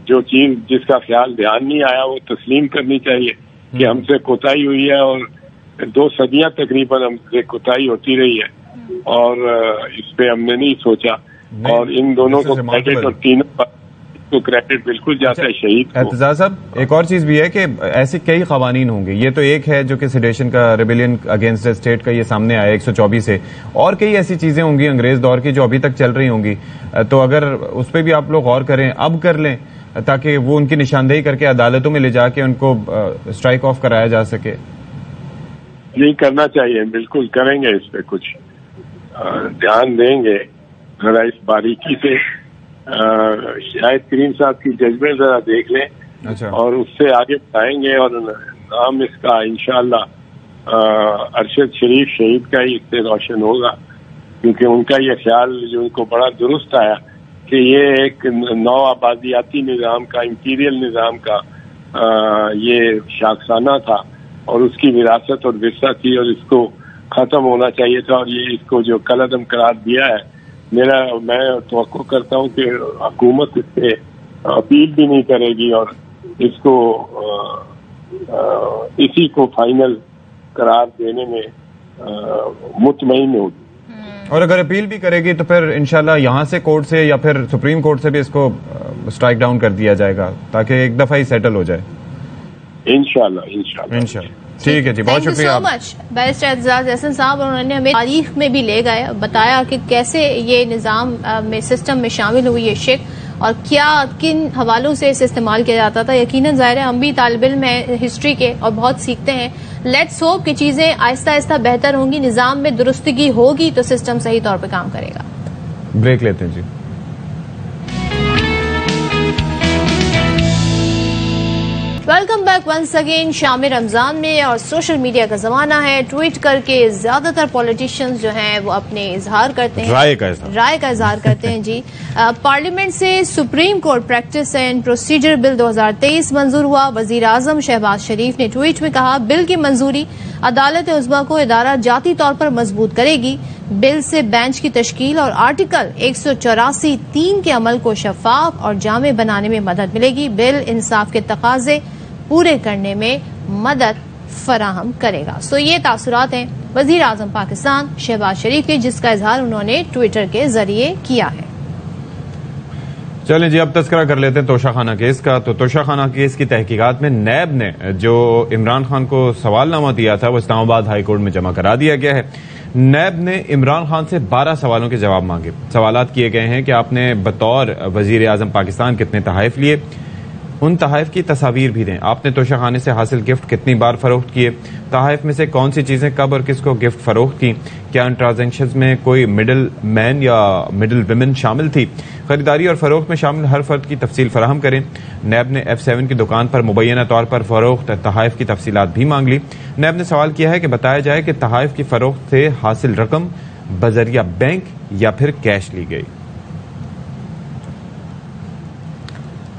Speaker 9: जो चीज जिसका ख्याल ध्यान नहीं आया वो तस्लीम करनी चाहिए कि हमसे कोताही हुई है, और 2 सदियां तकरीबन हमसे कोताही होती रही है, और इस पे हमने नहीं सोचा। और इन दोनों को क्रेडिट, और उसको क्रेडिट बिल्कुल जाता है शहीद को।
Speaker 2: एतजाज साहब, एक और चीज भी है कि ऐसे कई कवानीन होंगे। ये तो एक है जो कि सेडेशन का, रेबेलियन अगेंस्ट द स्टेट का ये सामने आया 124 से, और कई ऐसी चीजें होंगी अंग्रेज दौर की जो अभी तक चल रही होंगी। तो अगर उस पर भी आप लोग गौर करें, अब कर लें, ताकि वो उनकी निशानदेही करके अदालतों में ले जाके उनको स्ट्राइक ऑफ कराया जा सके।
Speaker 9: यही करना चाहिए, बिल्कुल करेंगे, इस पे कुछ ध्यान देंगे जरा इस बारीकी से। शायद करीम साहब की जजमेंट जरा देख लें।
Speaker 2: अच्छा।
Speaker 9: और उससे आगे बढ़ाएंगे और नाम इसका इंशाअल्लाह अरशद शरीफ शहीद का ही इससे रोशन होगा, क्योंकि उनका ये ख्याल जो उनको बड़ा दुरुस्त आया कि ये एक नौ आबादियाती निज़ाम का, इंपीरियल निज़ाम का ये शाखसाना था और उसकी विरासत और विरसा थी और इसको खत्म होना चाहिए था। और ये इसको जो कलअदम करार दिया है, मैं तवक्को करता हूँ कि हुकूमत इस पे अपील भी नहीं करेगी और इसको इसी को फाइनल करार देने में मुतमईन होगी।
Speaker 2: और अगर अपील भी करेगी तो फिर इंशाल्लाह यहाँ से कोर्ट से या फिर सुप्रीम कोर्ट से भी इसको स्ट्राइक डाउन कर दिया जाएगा, ताकि एक दफा ही सेटल हो जाए। इंशाल्लाह। ठीक है जी, बहुत शुक्रिया।
Speaker 1: Thank you so much barrister Aitzaz Ahsan साहब। उन्होंने हमें तारीख में भी ले गए, बताया कि कैसे ये निज़ाम में, सिस्टम में शामिल हुई ये शिक और क्या किन हवालों से इसे इस्तेमाल किया जाता था। यकीनन ज़ाहिर है हम भी तालिब इल्म हैं हिस्ट्री के और बहुत सीखते हैं। लेट्स होप कि चीजें आहिस्ता आहिस्ता बेहतर होंगी, निज़ाम में दुरुस्तगी होगी तो सिस्टम सही तौर पर काम करेगा।
Speaker 2: ब्रेक लेते हैं जी।
Speaker 1: Welcome back once again. शाम रमजान में और सोशल मीडिया का जमाना है। ट्वीट करके ज्यादातर पॉलिटिशियंस जो हैं वो अपने इजहार करते हैं, राय का इजहार करते हैं जी। पार्लियामेंट से supreme court practice and procedure bill 2023 मंजूर हुआ। वजीर आजम शहबाज शरीफ ने ट्वीट में कहा, बिल की मंजूरी अदालत उज़्मा को इदारा जाती तौर पर मजबूत करेगी। बिल से बेंच की तश्कील और आर्टिकल 184(3) के अमल को शफाफ और जामे बनाने में मदद मिलेगी। बिल इंसाफ के तकाजे पूरे करने में मदद फराहम करेगा। सो ये तासुरात हैं वजीर आजम पाकिस्तान शहबाज शरीफ के, जिसका इजहार उन्होंने ट्विटर के जरिए किया है।
Speaker 2: चलें जी, अब तस्करा कर लेते हैं तोशाखाना केस का। तो तोशाखाना केस की तहकीकात में नैब ने जो इमरान खान को सवालनामा दिया था वो इस्लामाबाद हाई कोर्ट में जमा करा दिया गया है। नैब ने इमरान खान से 12 सवालों के जवाब मांगे। सवालात किए गए हैं कि आपने बतौर वजीर आजम पाकिस्तान कितने तहाइफ लिए, उन तहाइफ की तस्वीर भी दें। आपने तोशाखाने से हासिल गिफ्ट कितनी बार फरोख्त किए, तहाइफ में से कौन सी चीजें कब और किसको गिफ्ट फरोख्त की, क्या इन ट्रांजेक्शन में कोई मिडिल मैन या मिडिल वुमेन शामिल थी, खरीदारी और फरोख्त में शामिल हर फर्द की तफसील फराहम करें। नैब ने F7 की दुकान पर मुबैना तौर पर फरोख्त तहाइफ की तफसीलात भी मांग ली। नैब ने सवाल किया है कि बताया जाए कि तहाइफ की फरोख्त से हासिल रकम बजरिया बैंक या फिर कैश ली गई।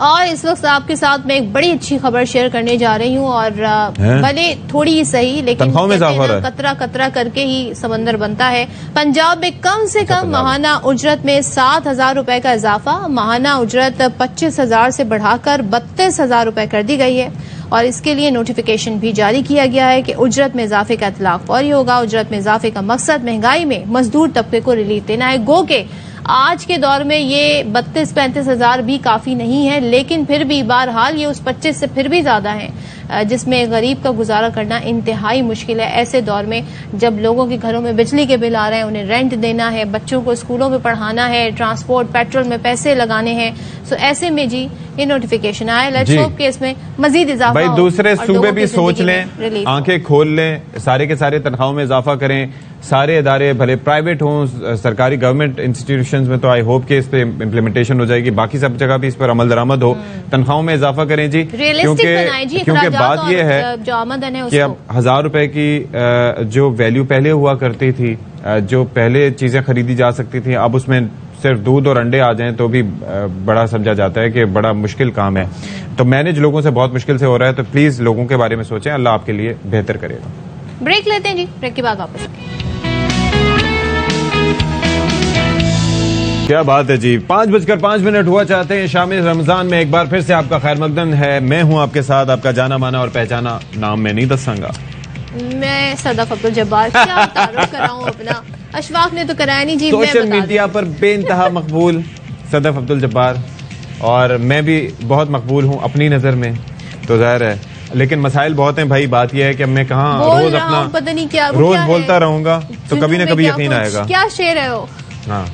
Speaker 1: और इस वक्त आपके साथ मैं एक बड़ी अच्छी खबर शेयर करने जा रही हूँ और भले थोड़ी ही सही, लेकिन कतरा कतरा करके ही समंदर बनता है। पंजाब में कम से कम माहाना उजरत में 7,000 रुपए का इजाफा। माहाना उजरत 25,000 से बढ़ाकर 32,000 रुपए कर दी गई है और इसके लिए नोटिफिकेशन भी जारी किया गया है कि उजरत में इजाफे का इतलाक फौरी होगा। उजरत में इजाफे का मकसद महंगाई में मजदूर तबके को रिलीफ देना है। गो के आज के दौर में ये 32-35 हजार भी काफी नहीं है, लेकिन फिर भी बहरहाल ये उस 25 से फिर भी ज्यादा है जिसमें गरीब का गुजारा करना इंतहाई मुश्किल है। ऐसे दौर में जब लोगों के घरों में बिजली के बिल आ रहे हैं, उन्हें रेंट देना है, बच्चों को स्कूलों में पढ़ाना है, ट्रांसपोर्ट पेट्रोल में पैसे लगाने हैं, सो ऐसे में जी ये नोटिफिकेशन आया। लेट्स होप कि इसमें मजीद इजाफा
Speaker 2: भाई दूसरे सूबे भी सोच लें, आंखें खोल लें, सारे के सारे तनख्वाहों में इजाफा करें। सारे इदारे भले प्राइवेट हों, सरकारी गवर्नमेंट इंस्टीट्यूशंस में तो आई होप कि इस पे इम्प्लीमेंटेशन हो जाएगी, बाकी सब जगह भी इस पर अमल दरामद हो। तनख्वाहों में इजाफा करें जी, क्योंकि बात यह है कि अब 1,000 रुपए की जो वैल्यू पहले हुआ करती थी, जो पहले चीजें खरीदी जा सकती थी, अब उसमें सिर्फ दूध और अंडे आ जाएं तो भी बड़ा समझा जाता है कि बड़ा मुश्किल काम है। तो मैनेज लोगों से बहुत मुश्किल से हो रहा है। तो प्लीज लोगों के बारे में सोचें, अल्लाह आपके लिए बेहतर करेगा।
Speaker 1: ब्रेक लेते हैं जी, ब्रेक के बाद वापस।
Speaker 2: क्या बात है जी, 5:05 हुआ चाहते हैं शाम रमजान में। एक बार फिर से आपका खैर मकदम है। मैं हूं आपके साथ, आपका जाना माना और पहचाना नाम मैं नहीं दसांगा,
Speaker 1: मैं सदफ अब्दुल जब्बार। क्या तारुफ कराऊं अपना, अशफाक ने तो कराया नहीं जी।
Speaker 2: सोशल मीडिया पर बेइंतहा मकबूल सदफ अब्दुल जब्बार। और मैं भी बहुत मकबूल हूँ अपनी नज़र में, तो जाहिर है, लेकिन मसाइल बहुत हैं भाई। बात यह है कि मैं कहाँ रोज अपना
Speaker 1: पता नहीं क्या
Speaker 2: रोज बोलता रहूंगा तो कभी ना कभी यकीन आएगा।
Speaker 1: क्या शेर है वो?
Speaker 2: हाँ,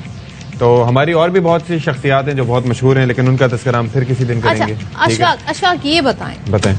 Speaker 2: तो हमारी और भी बहुत सी शख्सियात हैं जो बहुत मशहूर हैं, लेकिन उनका तस्करा हम फिर किसी दिन करेंगे।
Speaker 1: अशफाक ये बताएं,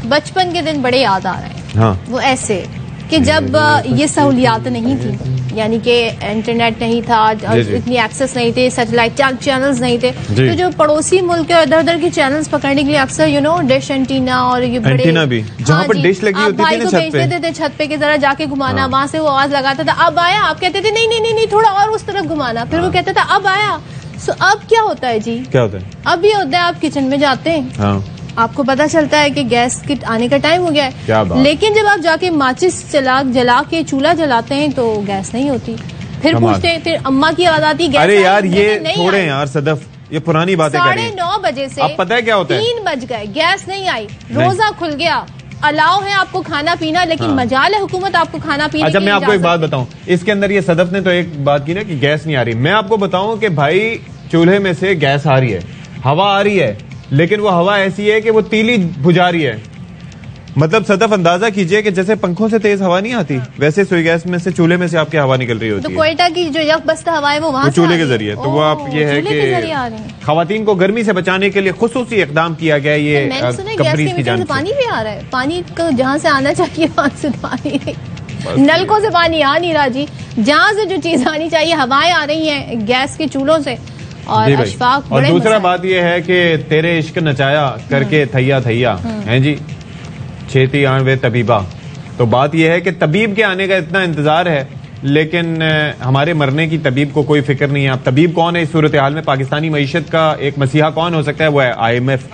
Speaker 1: बचपन के दिन बड़े याद आ रहे हैं।
Speaker 2: हाँ,
Speaker 1: वो ऐसे कि जब ये सहूलियात नहीं थी, यानी कि इंटरनेट नहीं था, इतनी एक्सेस नहीं थे, सैटेलाइट चैनल्स नहीं थे, तो जो पड़ोसी मुल्क के इधर उधर के चैनल्स पकड़ने के लिए अक्सर डिश एंटीना और ये बड़े
Speaker 2: एंटीना भी जहाँ पर डिश लगी होती थी ना छत पे,
Speaker 1: भेजते थे छत पे की जरा जाके घुमाना, वहां से वो आवाज लगाता था अब आया, आप कहते थे नहीं थोड़ा और उस तरफ घुमाना, फिर वो कहता था अब आया। सो अब क्या होता है जी?
Speaker 2: क्या होता है?
Speaker 1: अब ये होता है आप किचन में जाते हैं, आपको पता चलता है कि गैस के आने का टाइम हो गया है, लेकिन जब आप जाके माचिस जला के चूल्हा जलाते हैं तो गैस नहीं होती, फिर पूछते हैं, फिर अम्मा की आवाज आती है।
Speaker 2: अरे यार ये छोड़े यार सदफ, ये पुरानी बातें कर रही हैं।
Speaker 1: 9:30 बजे से
Speaker 2: अब पता है क्या होता है,
Speaker 1: 3 बज गए, गैस नहीं आई, रोजा खुल गया, अलाउ है आपको खाना पीना, लेकिन मजाल है हुकूमत आपको खाना पीने।
Speaker 2: अच्छा मैं आपको एक बात बताऊं, इसके अंदर ये सदफ ने तो एक बात की ना कि गैस नहीं आ रही, मैं आपको बताऊं कि भाई चूल्हे में से गैस आ रही है, हवा आ रही है, लेकिन वो हवा ऐसी है कि वो तीली बुझा रही है। मतलब सदफ अंदाजा कीजिए कि जैसे पंखों से तेज हवा नहीं आती, वैसे सुई गैस में से चूल्हे में से आपकी हवा निकल रही होती है।
Speaker 1: तो कोयटा की जो यकबस्ता हवा है वो वहां
Speaker 2: चूल्हे के जरिए, तो वो आप ये है कि खवातीन को गर्मी से बचाने के लिए खुसूसी इकदाम किया गया। ये कंपनी की जान से
Speaker 1: पानी भी आ रहा है, पानी को जहाँ से आना चाहिए वहां से पानी नहीं, नलकों से पानी आ नहीं रहा जी, जहाँ से जो चीज आनी चाहिए हवाएं आ रही है गैस के चूल्हों से। और अशफाक
Speaker 2: और दूसरा बात यह है कि तेरे इश्क नचाया करके थैया थैया हैं जी, छेती आणवे तबीबा। तो बात यह है कि तबीब के आने का इतना इंतजार है, लेकिन हमारे मरने की तबीब को कोई फिक्र नहीं है। अब तबीब कौन है इस सूरत हाल में? पाकिस्तानी मईशत का एक मसीहा कौन हो सकता है? वो है IMF।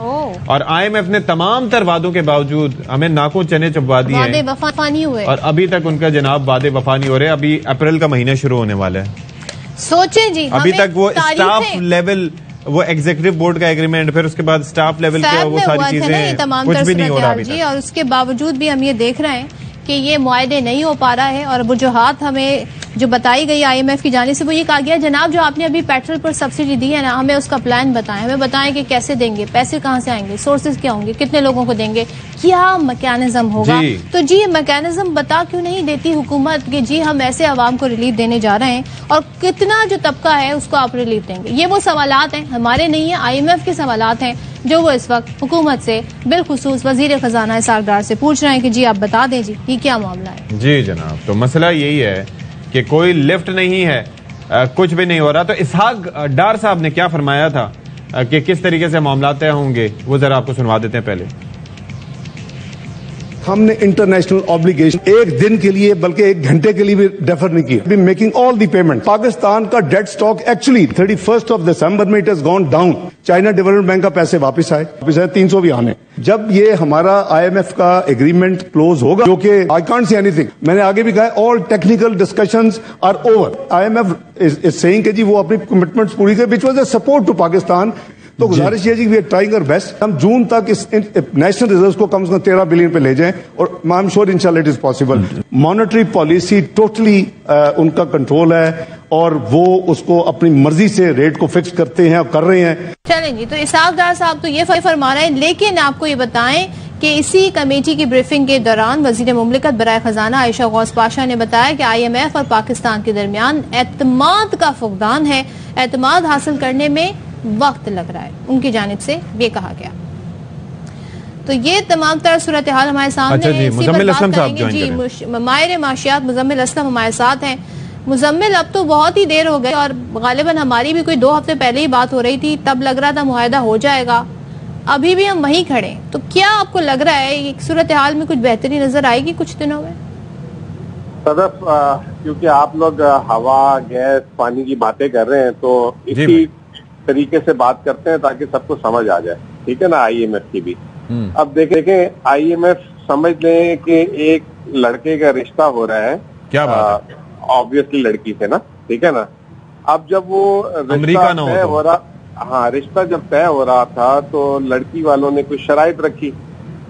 Speaker 2: और IMF ने तमाम तर वादों के बावजूद हमें नाकों चने चुपवा दिए हैं, और अभी तक उनका जनाब वादे वफा नहीं हो रहे। अभी अप्रैल का महीना शुरू होने वाला है,
Speaker 1: सोचें जी,
Speaker 2: अभी तक वो स्टाफ लेवल, वो एग्जीक्यूटिव बोर्ड का एग्रीमेंट, फिर उसके बाद स्टाफ लेवल के वो सारी चीजें, कुछ भी नहीं हो रहा अभी तक।
Speaker 1: और उसके बावजूद भी हम ये देख रहे हैं कि ये मुआहदे नहीं हो पा रहा है। और वो जो हाथ हमें जो बताई गई IMF की जाने से, वो ये कहा गया जनाब जो आपने अभी पेट्रोल पर सब्सिडी दी है ना, हमें उसका प्लान बताएं, हमें बताएं कि कैसे देंगे, पैसे कहां से आएंगे, सोर्सेज क्या होंगे, कितने लोगों को देंगे, क्या मैकेनिज्म होगा। तो जी ये मैकेनिज्म बता क्यों नहीं देती हुकूमत कि जी हम ऐसे आवाम को रिलीफ देने जा रहे हैं, और कितना जो तबका है उसको आप रिलीफ देंगे। ये वो सवालात हैं, हमारे नहीं है, IMF के सवालात हैं जो वो इस वक्त हुकूमत से, बिलखुसूस वजीर खजाना इसहाक डार से पूछ रहे हैं कि जी आप बता दें जी ये क्या मामला है।
Speaker 2: जी जनाब, तो मसला यही है कि कोई लिफ्ट नहीं है, कुछ भी नहीं हो रहा। तो इसहाक डार साहब ने क्या फरमाया था कि किस तरीके से मामला तय होंगे, वो जरा आपको सुनवा देते हैं। पहले
Speaker 10: हमने इंटरनेशनल ऑब्लिगेशन एक दिन के लिए बल्कि 1 घंटे के लिए भी डेफर नहीं किया। We making all the payment. Pakistan का डेट स्टॉक एक्चुअली 31 ऑफ दिसंबर में it has gone down. China development bank का पैसे वापस आए 300 भी आने। जब ये हमारा IMF का एग्रीमेंट क्लोज होगा, जो कि आई कांट से एनीथिंग, मैंने आगे भी कहा all technical discussions are over. IMF is saying कि जी वो अपनी कमिटमेंट्स पूरी करे, which was a support to Pakistan. तो गुजारिश ये जी we are trying our best, हम जून तक इस नेशनल रिजर्व को कम से कम 13 बिलियन पे ले जाएं, और आई एम श्योर इंशाल्लाह it is possible. Monetary policy totally उनका कंट्रोल है, और वो उसको अपनी मर्जी से रेट को फिक्स करते हैं और कर रहे हैं।
Speaker 1: चलें जी, तो इसहाक डार साहब तो ये फरमा रहे हैं, लेकिन आपको ये बताएं कि इसी कमेटी की ब्रीफिंग के दौरान वजीर मुमलिकत बराए खजाना आयशा गौस पाशा ने बताया कि IMF और पाकिस्तान के दरमियान एतमाद का फुकदान है, एतमाद हासिल करने में वक्त लग रहा है, उनकी जानिब से ये कहा गया। तो ये तमाम तरह सूरत हाल हमारे सामने है।
Speaker 2: मुजम्मिल असलम साहब
Speaker 1: जी, माहिर माशियात मुजम्मिल असलम हमारे साथ हैं। मुजम्मिल, अब तो बहुत ही देर हो गई, और गालिबन हमारी भी कोई 2 हफ्ते पहले ही बात हो रही थी, तब लग रहा था मुआहदा हो जाएगा, अभी भी हम वहीं खड़े। तो क्या आपको लग रहा है सूरत हाल में कुछ बेहतरी नजर आएगी कुछ दिनों में?
Speaker 9: सदफ, क्योंकि आप लोग हवा, गैस, पानी की बातें कर रहे हैं, तो इसी तरीके से बात करते हैं ताकि सबको समझ आ जाए, ठीक है ना। IMF की भी अब देखें, IMF समझ लें कि एक लड़के का रिश्ता हो रहा है, क्या बात है, ऑब्वियसली लड़की से ना, ठीक है ना। अब जब वो रिश्ता तय हो रहा, हाँ, रिश्ता जब तय हो रहा था तो लड़की वालों ने कुछ शराइत रखी,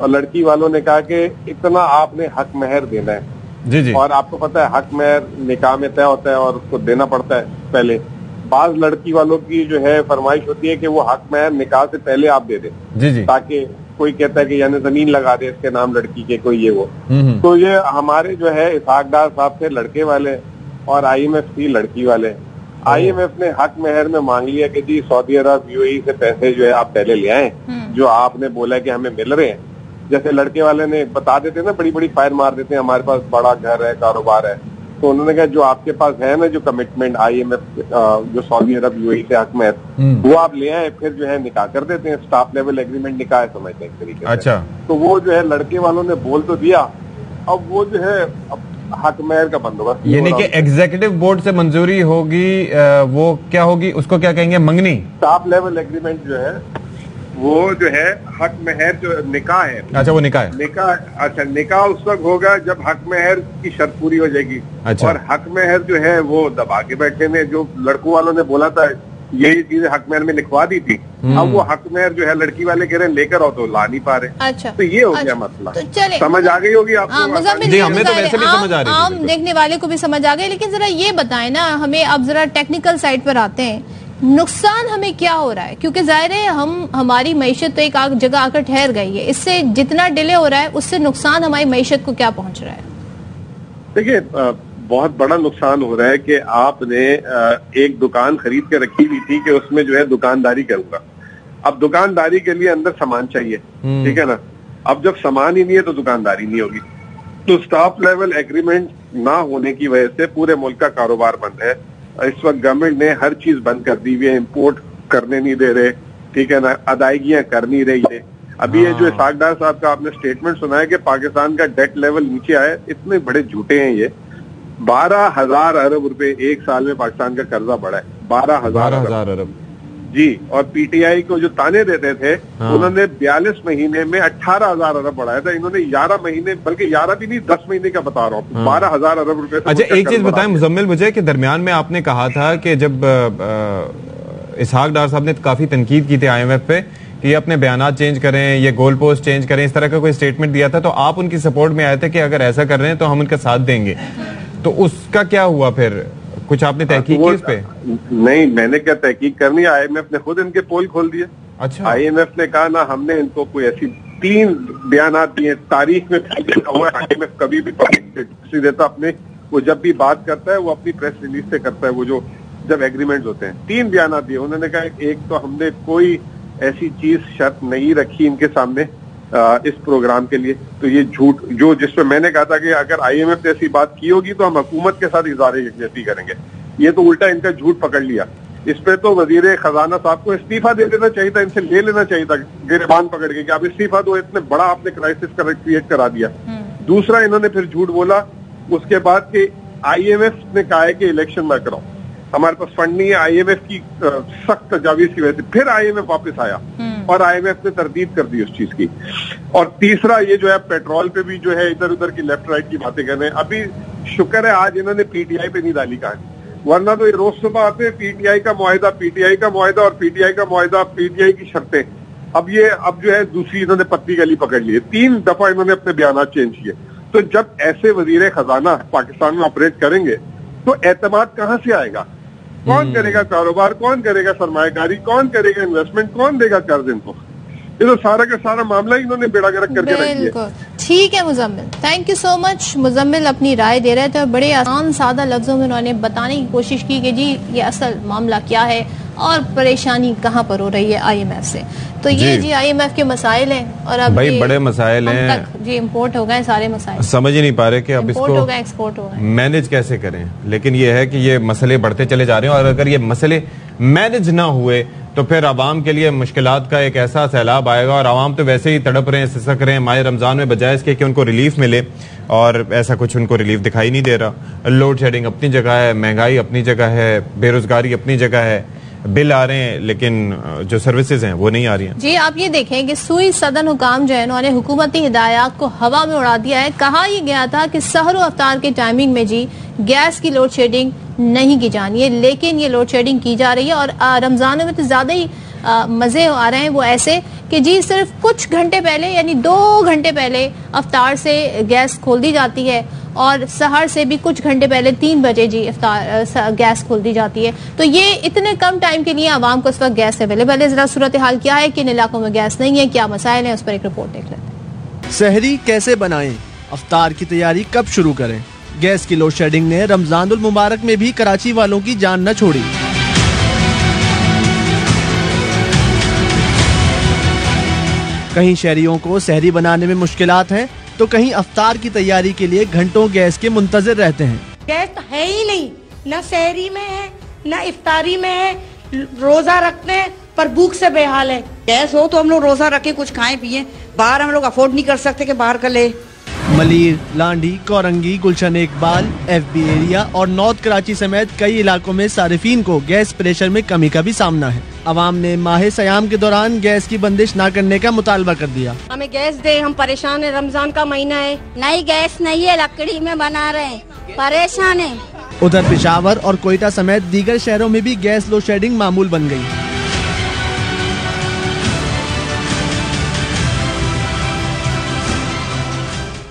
Speaker 9: और लड़की वालों ने कहा कि इतना आपने हक महर देना है।
Speaker 2: जी जी।
Speaker 9: और आपको पता है हक महर निकाह में तय होता है और उसको देना पड़ता है पहले। बाज लड़की वालों की जो है फरमाइश होती है कि वो हक महर निकाह से पहले आप दे दें,
Speaker 2: जी जी,
Speaker 9: ताकि कोई कहता है कि यानी जमीन लगा दे इसके नाम लड़की के, कोई ये वो। तो ये हमारे जो है इसहाक डार साहब थे लड़के वाले और IMF थी लड़की वाले। IMF ने हक महर में मांग लिया कि जी सऊदी अरब UAE से पैसे जो है आप पहले ले आए, जो आपने बोला कि हमें मिल रहे हैं। जैसे लड़के वाले ने बता देते ना, बड़ी बड़ी फायर मार देते हैं, हमारे पास बड़ा घर है, कारोबार है, तो उन्होंने कहा जो आपके पास है ना जो कमिटमेंट IMF जो सऊदी अरब UAE से हक महर, वो आप ले आए, फिर जो है निकाह कर देते हैं। स्टाफ लेवल एग्रीमेंट निकाह समझते हैं एक तरीके से। अच्छा, तो वो जो है लड़के वालों ने बोल तो दिया, अब वो जो है हक महर का बंदोबस्त,
Speaker 2: यानी कि एग्जीक्यूटिव बोर्ड से मंजूरी होगी, वो क्या होगी, उसको क्या कहेंगे, मंगनी।
Speaker 9: स्टाफ लेवल एग्रीमेंट जो है वो जो है हक महर जो निकाह है।
Speaker 2: अच्छा, वो निकाह है।
Speaker 9: अच्छा, निकाह उस वक्त होगा जब हक महर की शर्त पूरी हो जाएगी। अच्छा। और हक महर जो है वो दबा के बैठे ने, जो लड़कों वालों ने बोला था यही चीजें हक महर में लिखवा दी थी, अब वो हक महर जो है लड़की वाले कह रहे हैं लेकर आओ, तो ला नहीं पा रहे। अच्छा, तो ये हो गया मसला। तो चले, समझ आ गई होगी आपको?
Speaker 2: जी, हमें तो वैसे भी समझ आ रही है,
Speaker 1: आम देखने वाले को भी समझ आ गई। लेकिन जरा ये बताएं ना हमें, अब जरा टेक्निकल साइड पर आते हैं, नुकसान हमें क्या हो रहा है? क्योंकि जाहिर है हमारी मईशत तो एक जगह आकर ठहर गई है, इससे जितना डिले हो रहा है उससे नुकसान हमारी मईशत को क्या पहुंच रहा है?
Speaker 9: देखिए, बहुत बड़ा नुकसान हो रहा है कि आपने एक दुकान खरीद के रखी हुई थी कि उसमें जो है दुकानदारी करूंगा। अब दुकानदारी के लिए अंदर सामान चाहिए, ठीक है ना। अब जब सामान ही नहीं है तो दुकानदारी नहीं होगी। तो स्टाफ लेवल एग्रीमेंट ना होने की वजह से पूरे मुल्क का कारोबार बंद है। इस वक्त गवर्नमेंट ने हर चीज बंद कर दी हुई है, इम्पोर्ट करने नहीं दे रहे, ठीक है ना, अदायगियां कर नहीं रही है। अभी ये जो इसहाक डार साहब का आपने स्टेटमेंट सुना है कि पाकिस्तान का डेट लेवल नीचे आया, इतने बड़े झूठे हैं ये। 12,000 अरब रुपए एक साल में पाकिस्तान का कर्जा बढ़ा है, 12,000 अरब जी। और PTI को जो ताने देते थे, उन्होंने 42 महीने में 18,000 अरब बढ़ाया था, इन्होंने 11 महीने, बल्कि 11 भी नहीं 10 महीने का बता रहा हूँ, 12,000 अरब रुपए।
Speaker 2: अच्छा, एक चीज बताएं मुजम्मिल मुझे कि दरमियान में आपने कहा था कि जब इसहाक डार साहब ने काफी तनकीद की थी IMF पे कि ये अपने बयानात चेंज करें, ये गोल पोस्ट चेंज करें, इस तरह का कोई स्टेटमेंट दिया था, तो आप उनकी सपोर्ट में आए थे कि अगर ऐसा कर रहे हैं तो हम उनका साथ देंगे। तो उसका क्या हुआ फिर? कुछ आपने तहकीक की इस पे?
Speaker 9: नहीं, मैंने क्या तहकीक करनी, IMF ने खुद इनके पोल खोल दिए। अच्छा। IMF ने कहा ना हमने इनको कोई ऐसी 3 बयानात दिए तारीख में। IMF कभी भी पब्लिक देता अपने, वो जब भी बात करता है वो अपनी प्रेस रिलीज से करता है, वो जो जब एग्रीमेंट होते हैं। 3 बयानात दिए उन्होंने कहा, एक तो हमने कोई ऐसी चीज शर्त नहीं रखी इनके सामने इस प्रोग्राम के लिए, तो ये झूठ जो जिसपे मैंने कहा था कि अगर IMF ने ऐसी बात की होगी तो हम हुकूमत के साथ इज़हार यकजहती करेंगे, ये तो उल्टा इनका झूठ पकड़ लिया। इस पे तो वजीर खजाना साहब को इस्तीफा दे देना चाहिए था, इनसे ले लेना चाहिए था गिरबान पकड़ के कि आप इस्तीफा दो, इतने बड़ा आपने क्राइसिस क्रिएट करा दिया। दूसरा, इन्होंने फिर झूठ बोला उसके बाद कि IMF ने कहा है कि इलेक्शन ना कराओ, हमारे पास फंड नहीं है। IMF की सख्त तजावीज की वजह से फिर IMF वापस आया और IMF ने तरदीद कर दी उस चीज की। और तीसरा, ये जो है पेट्रोल पे भी जो है इधर उधर की लेफ्ट राइट की बातें कर रहे हैं। अभी शुक्र है आज इन्होंने PTI पे नहीं डाली कहानी, वरना तो ये रोज सुबह आते हैं PTI का मुआहिदा, PTI का मुआहिदा और PTI का मुआहिदा, PTI की शर्तें। अब जो है दूसरी इन्होंने पत्ती गली पकड़ ली है, 3 दफा इन्होंने अपने बयान चेंज किए। तो जब ऐसे वजीर खजाना पाकिस्तान में ऑपरेट करेंगे तो एतमाद कहाँ से आएगा? कौन करेगा कारोबार, कौन करेगा सरमायाकारी, कौन करेगा इन्वेस्टमेंट, कौन देगा कर्ज इनको? ये तो सारा का सारा मामला इन्होंने बेड़ा गर्क करके रख दिया।
Speaker 1: ठीक है Muzammil, thank you so much. Muzammil अपनी राय दे रहे थे और बड़े आसान सादा लफ्जों में उन्होंने बताने की कोशिश की कि जी ये असल मामला क्या है और परेशानी कहाँ पर हो रही है IMF से। तो ये जी IMF के मसाइल हैं और अब
Speaker 2: भाई बड़े मसाइल हैं
Speaker 1: जी, इम्पोर्ट हो गए सारे मसाइल,
Speaker 2: समझ ही नहीं पा रहे कि अब इसको
Speaker 1: हो गए, एक्सपोर्ट हो गए, मैनेज
Speaker 2: कैसे करें। लेकिन ये है कि ये मसले बढ़ते चले जा रहे हैं और अगर ये मसले मैनेज ना हुए तो फिर आवाम के लिए मुश्किलात का एक ऐसा सैलाब आएगा। और आवाम तो वैसे ही तड़प रहे हैं, सिसक रहे हैं माह रमजान में, बजाय इसके कि उनको रिलीफ मिले, और ऐसा कुछ उनको रिलीफ दिखाई नहीं दे रहा। लोड शेडिंग अपनी जगह है, महंगाई अपनी जगह है, बेरोजगारी अपनी जगह है, बिल आ रहे हैं लेकिन जो सर्विसेज हैं वो नहीं आ रही हैं।
Speaker 1: जी, आप ये देखें कि सुई सदन हुकाम जो है उन्होंने हुकूमती हिदायत को हवा में उड़ा दिया है। कहा यह गया था कि सहर अफ्तार के टाइमिंग में जी गैस की लोड शेडिंग नहीं की जानी है, लेकिन ये लोड शेडिंग की जा रही है। और रमजान में तो ज्यादा ही मजे आ रहे हैं, वो ऐसे कि जी सिर्फ कुछ घंटे पहले यानी 2 घंटे पहले अफ्तार से गैस खोल दी जाती है और सहर से भी कुछ घंटे पहले 3 बजे जी इफ्तार गैस खोल दी जाती है। तो ये इतने कम टाइम के लिए आवाम को इस वक्त गैस अवेलेबल है। जरा सूरत हाल क्या है, किन इलाकों में गैस नहीं है, क्या मसाइल है, उस पर एक रिपोर्ट देख लेते हैं।
Speaker 11: सहरी कैसे बनाएं, इफ्तार की तैयारी कब शुरू करें। गैस की लोड शेडिंग ने रमजानुल मुबारक में भी कराची वालों की जान न छोड़ी। कहीं शहरियों को सहरी बनाने में मुश्किलात हैं, तो कहीं इफ्तार की तैयारी के लिए घंटों गैस के मुंतजिर रहते हैं।
Speaker 12: गैस तो है ही नहीं, न सहरी में है न इफ्तारी में है। रोजा रखते हैं पर भूख से बेहाल है।
Speaker 13: गैस हो तो हम लोग रोजा रखे कुछ खाएं पिए, बाहर हम लोग अफोर्ड नहीं कर सकते कि बाहर का ले।
Speaker 11: मलीर, लांडी, कोरंगी, गुलशन इकबाल, FB एरिया और नॉर्थ कराची समेत कई इलाकों में सारिफीन को गैस प्रेशर में कमी का भी सामना है। अवाम ने माह सयाम के दौरान गैस की बंदिश न करने का मुतालबा कर दिया।
Speaker 12: हमें गैस दे, हम परेशान है, रमजान का महीना है।
Speaker 14: नई गैस नहीं है, लकड़ी में बना रहे हैं, परेशान है।
Speaker 11: उधर पेशावर और कोयटा समेत दीगर शहरों में भी गैस लोड शेडिंग मामूल बन गई।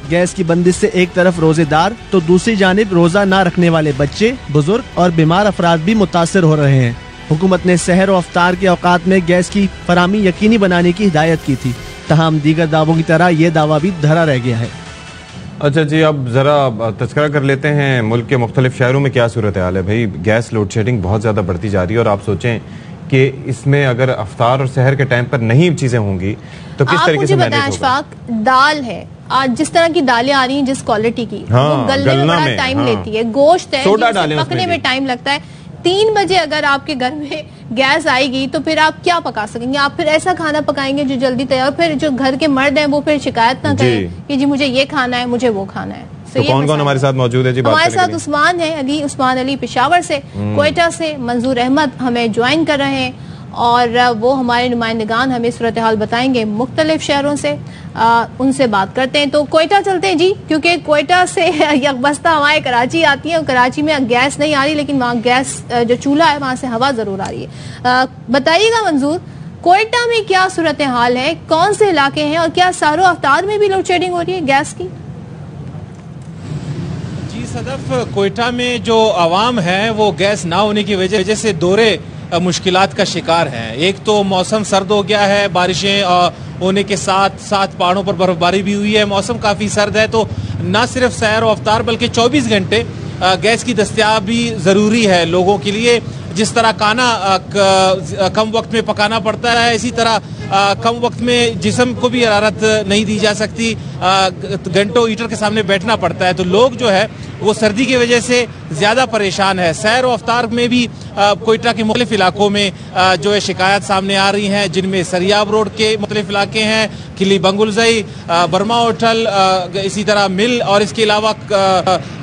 Speaker 11: गैस की बंदिश से एक तरफ रोजेदार तो दूसरी जानिब रोजा ना रखने वाले बच्चे, बुजुर्ग और बीमार अफराद भी मुतासर हो रहे हैं। हुकूमत ने सहर और इफ्तार के औकात में गैस की फरामी यकीनी बनाने की हिदायत की थी, तमाम दीगर दावों की तरह ये दावा भी धरा रह गया है।
Speaker 2: अच्छा जी, अब जरा तज़किरा कर लेते हैं मुल्क के मुख्तलिफ शहरों में क्या सूरत हाल है। भाई गैस लोड शेडिंग बहुत ज़्यादा बढ़ती जा रही है और आप सोचें कि इसमें अगर अफ्तार और सहर के टाइम पर नहीं चीज़ें होंगी तो किस तरीके से मैनेज होगा।
Speaker 1: अशफाक, दाल है आज जिस तरह की दालें आ रही हैं जिस क्वालिटी की, वो गलने में बड़ा टाइम लेती है। गोश्त है पकने में टाइम लगता है। 3 बजे अगर आपके घर में गैस आएगी तो फिर आप क्या पका सकेंगे? आप फिर ऐसा खाना पकाएंगे जो जल्दी तैयार, फिर जो घर के मर्द हैं वो फिर शिकायत ना करें कि जी मुझे ये खाना है, मुझे वो खाना है।
Speaker 2: तो कौन कौन हमारे साथ मौजूद है जी?
Speaker 1: हमारे साथ उस्मान है, उस्मान अली पेशावर से, कोयटा से मंजूर अहमद हमें ज्वाइन कर रहे हैं और वो हमारे नुमाइंदगान हमें सूरत हाल बताएंगे मुख्तलिफ शहरों से। उनसे बात करते हैं। तो कोयटा चलते हैं जी, क्योंकि कोयटा से यकबस्ता हवाएं कराची आती है और कराची में गैस नहीं आ रही, लेकिन वहाँ गैस जो चूल्हा है वहां से हवा जरूर आ रही है। बताइएगा मंजूर, कोयटा में क्या सूरत हाल है, कौन से इलाके हैं और क्या सारो अफ्तार में भी लोड शेडिंग हो रही है गैस की?
Speaker 15: जी सदफ, कोयटा में जो आवाम है वो गैस ना होने की वजह से दोहरे मुश्किलात का शिकार हैं। एक तो मौसम सर्द हो गया है, बारिशें होने के साथ साथ पहाड़ों पर बर्फबारी भी हुई है, मौसम काफ़ी सर्द है। तो न सिर्फ सैर और अफ्तार बल्कि 24 घंटे गैस की दस्तयाबी ज़रूरी है लोगों के लिए। जिस तरह खाना कम वक्त में पकाना पड़ता है, इसी तरह कम वक्त में जिस्म को भी हरारत नहीं दी जा सकती, घंटों हीटर के सामने बैठना पड़ता है। तो लोग जो है वो सर्दी की वजह से ज़्यादा परेशान है। सैर और अफ्तार में भी कोयटा के मुख्तलिफ इलाकों में जो है शिकायत सामने आ रही हैं, जिनमें सरियाब रोड के मुख्तलिफ इलाके हैं, किली बंगुलजई, बर्मा होटल, इसी तरह मिल और इसके अलावा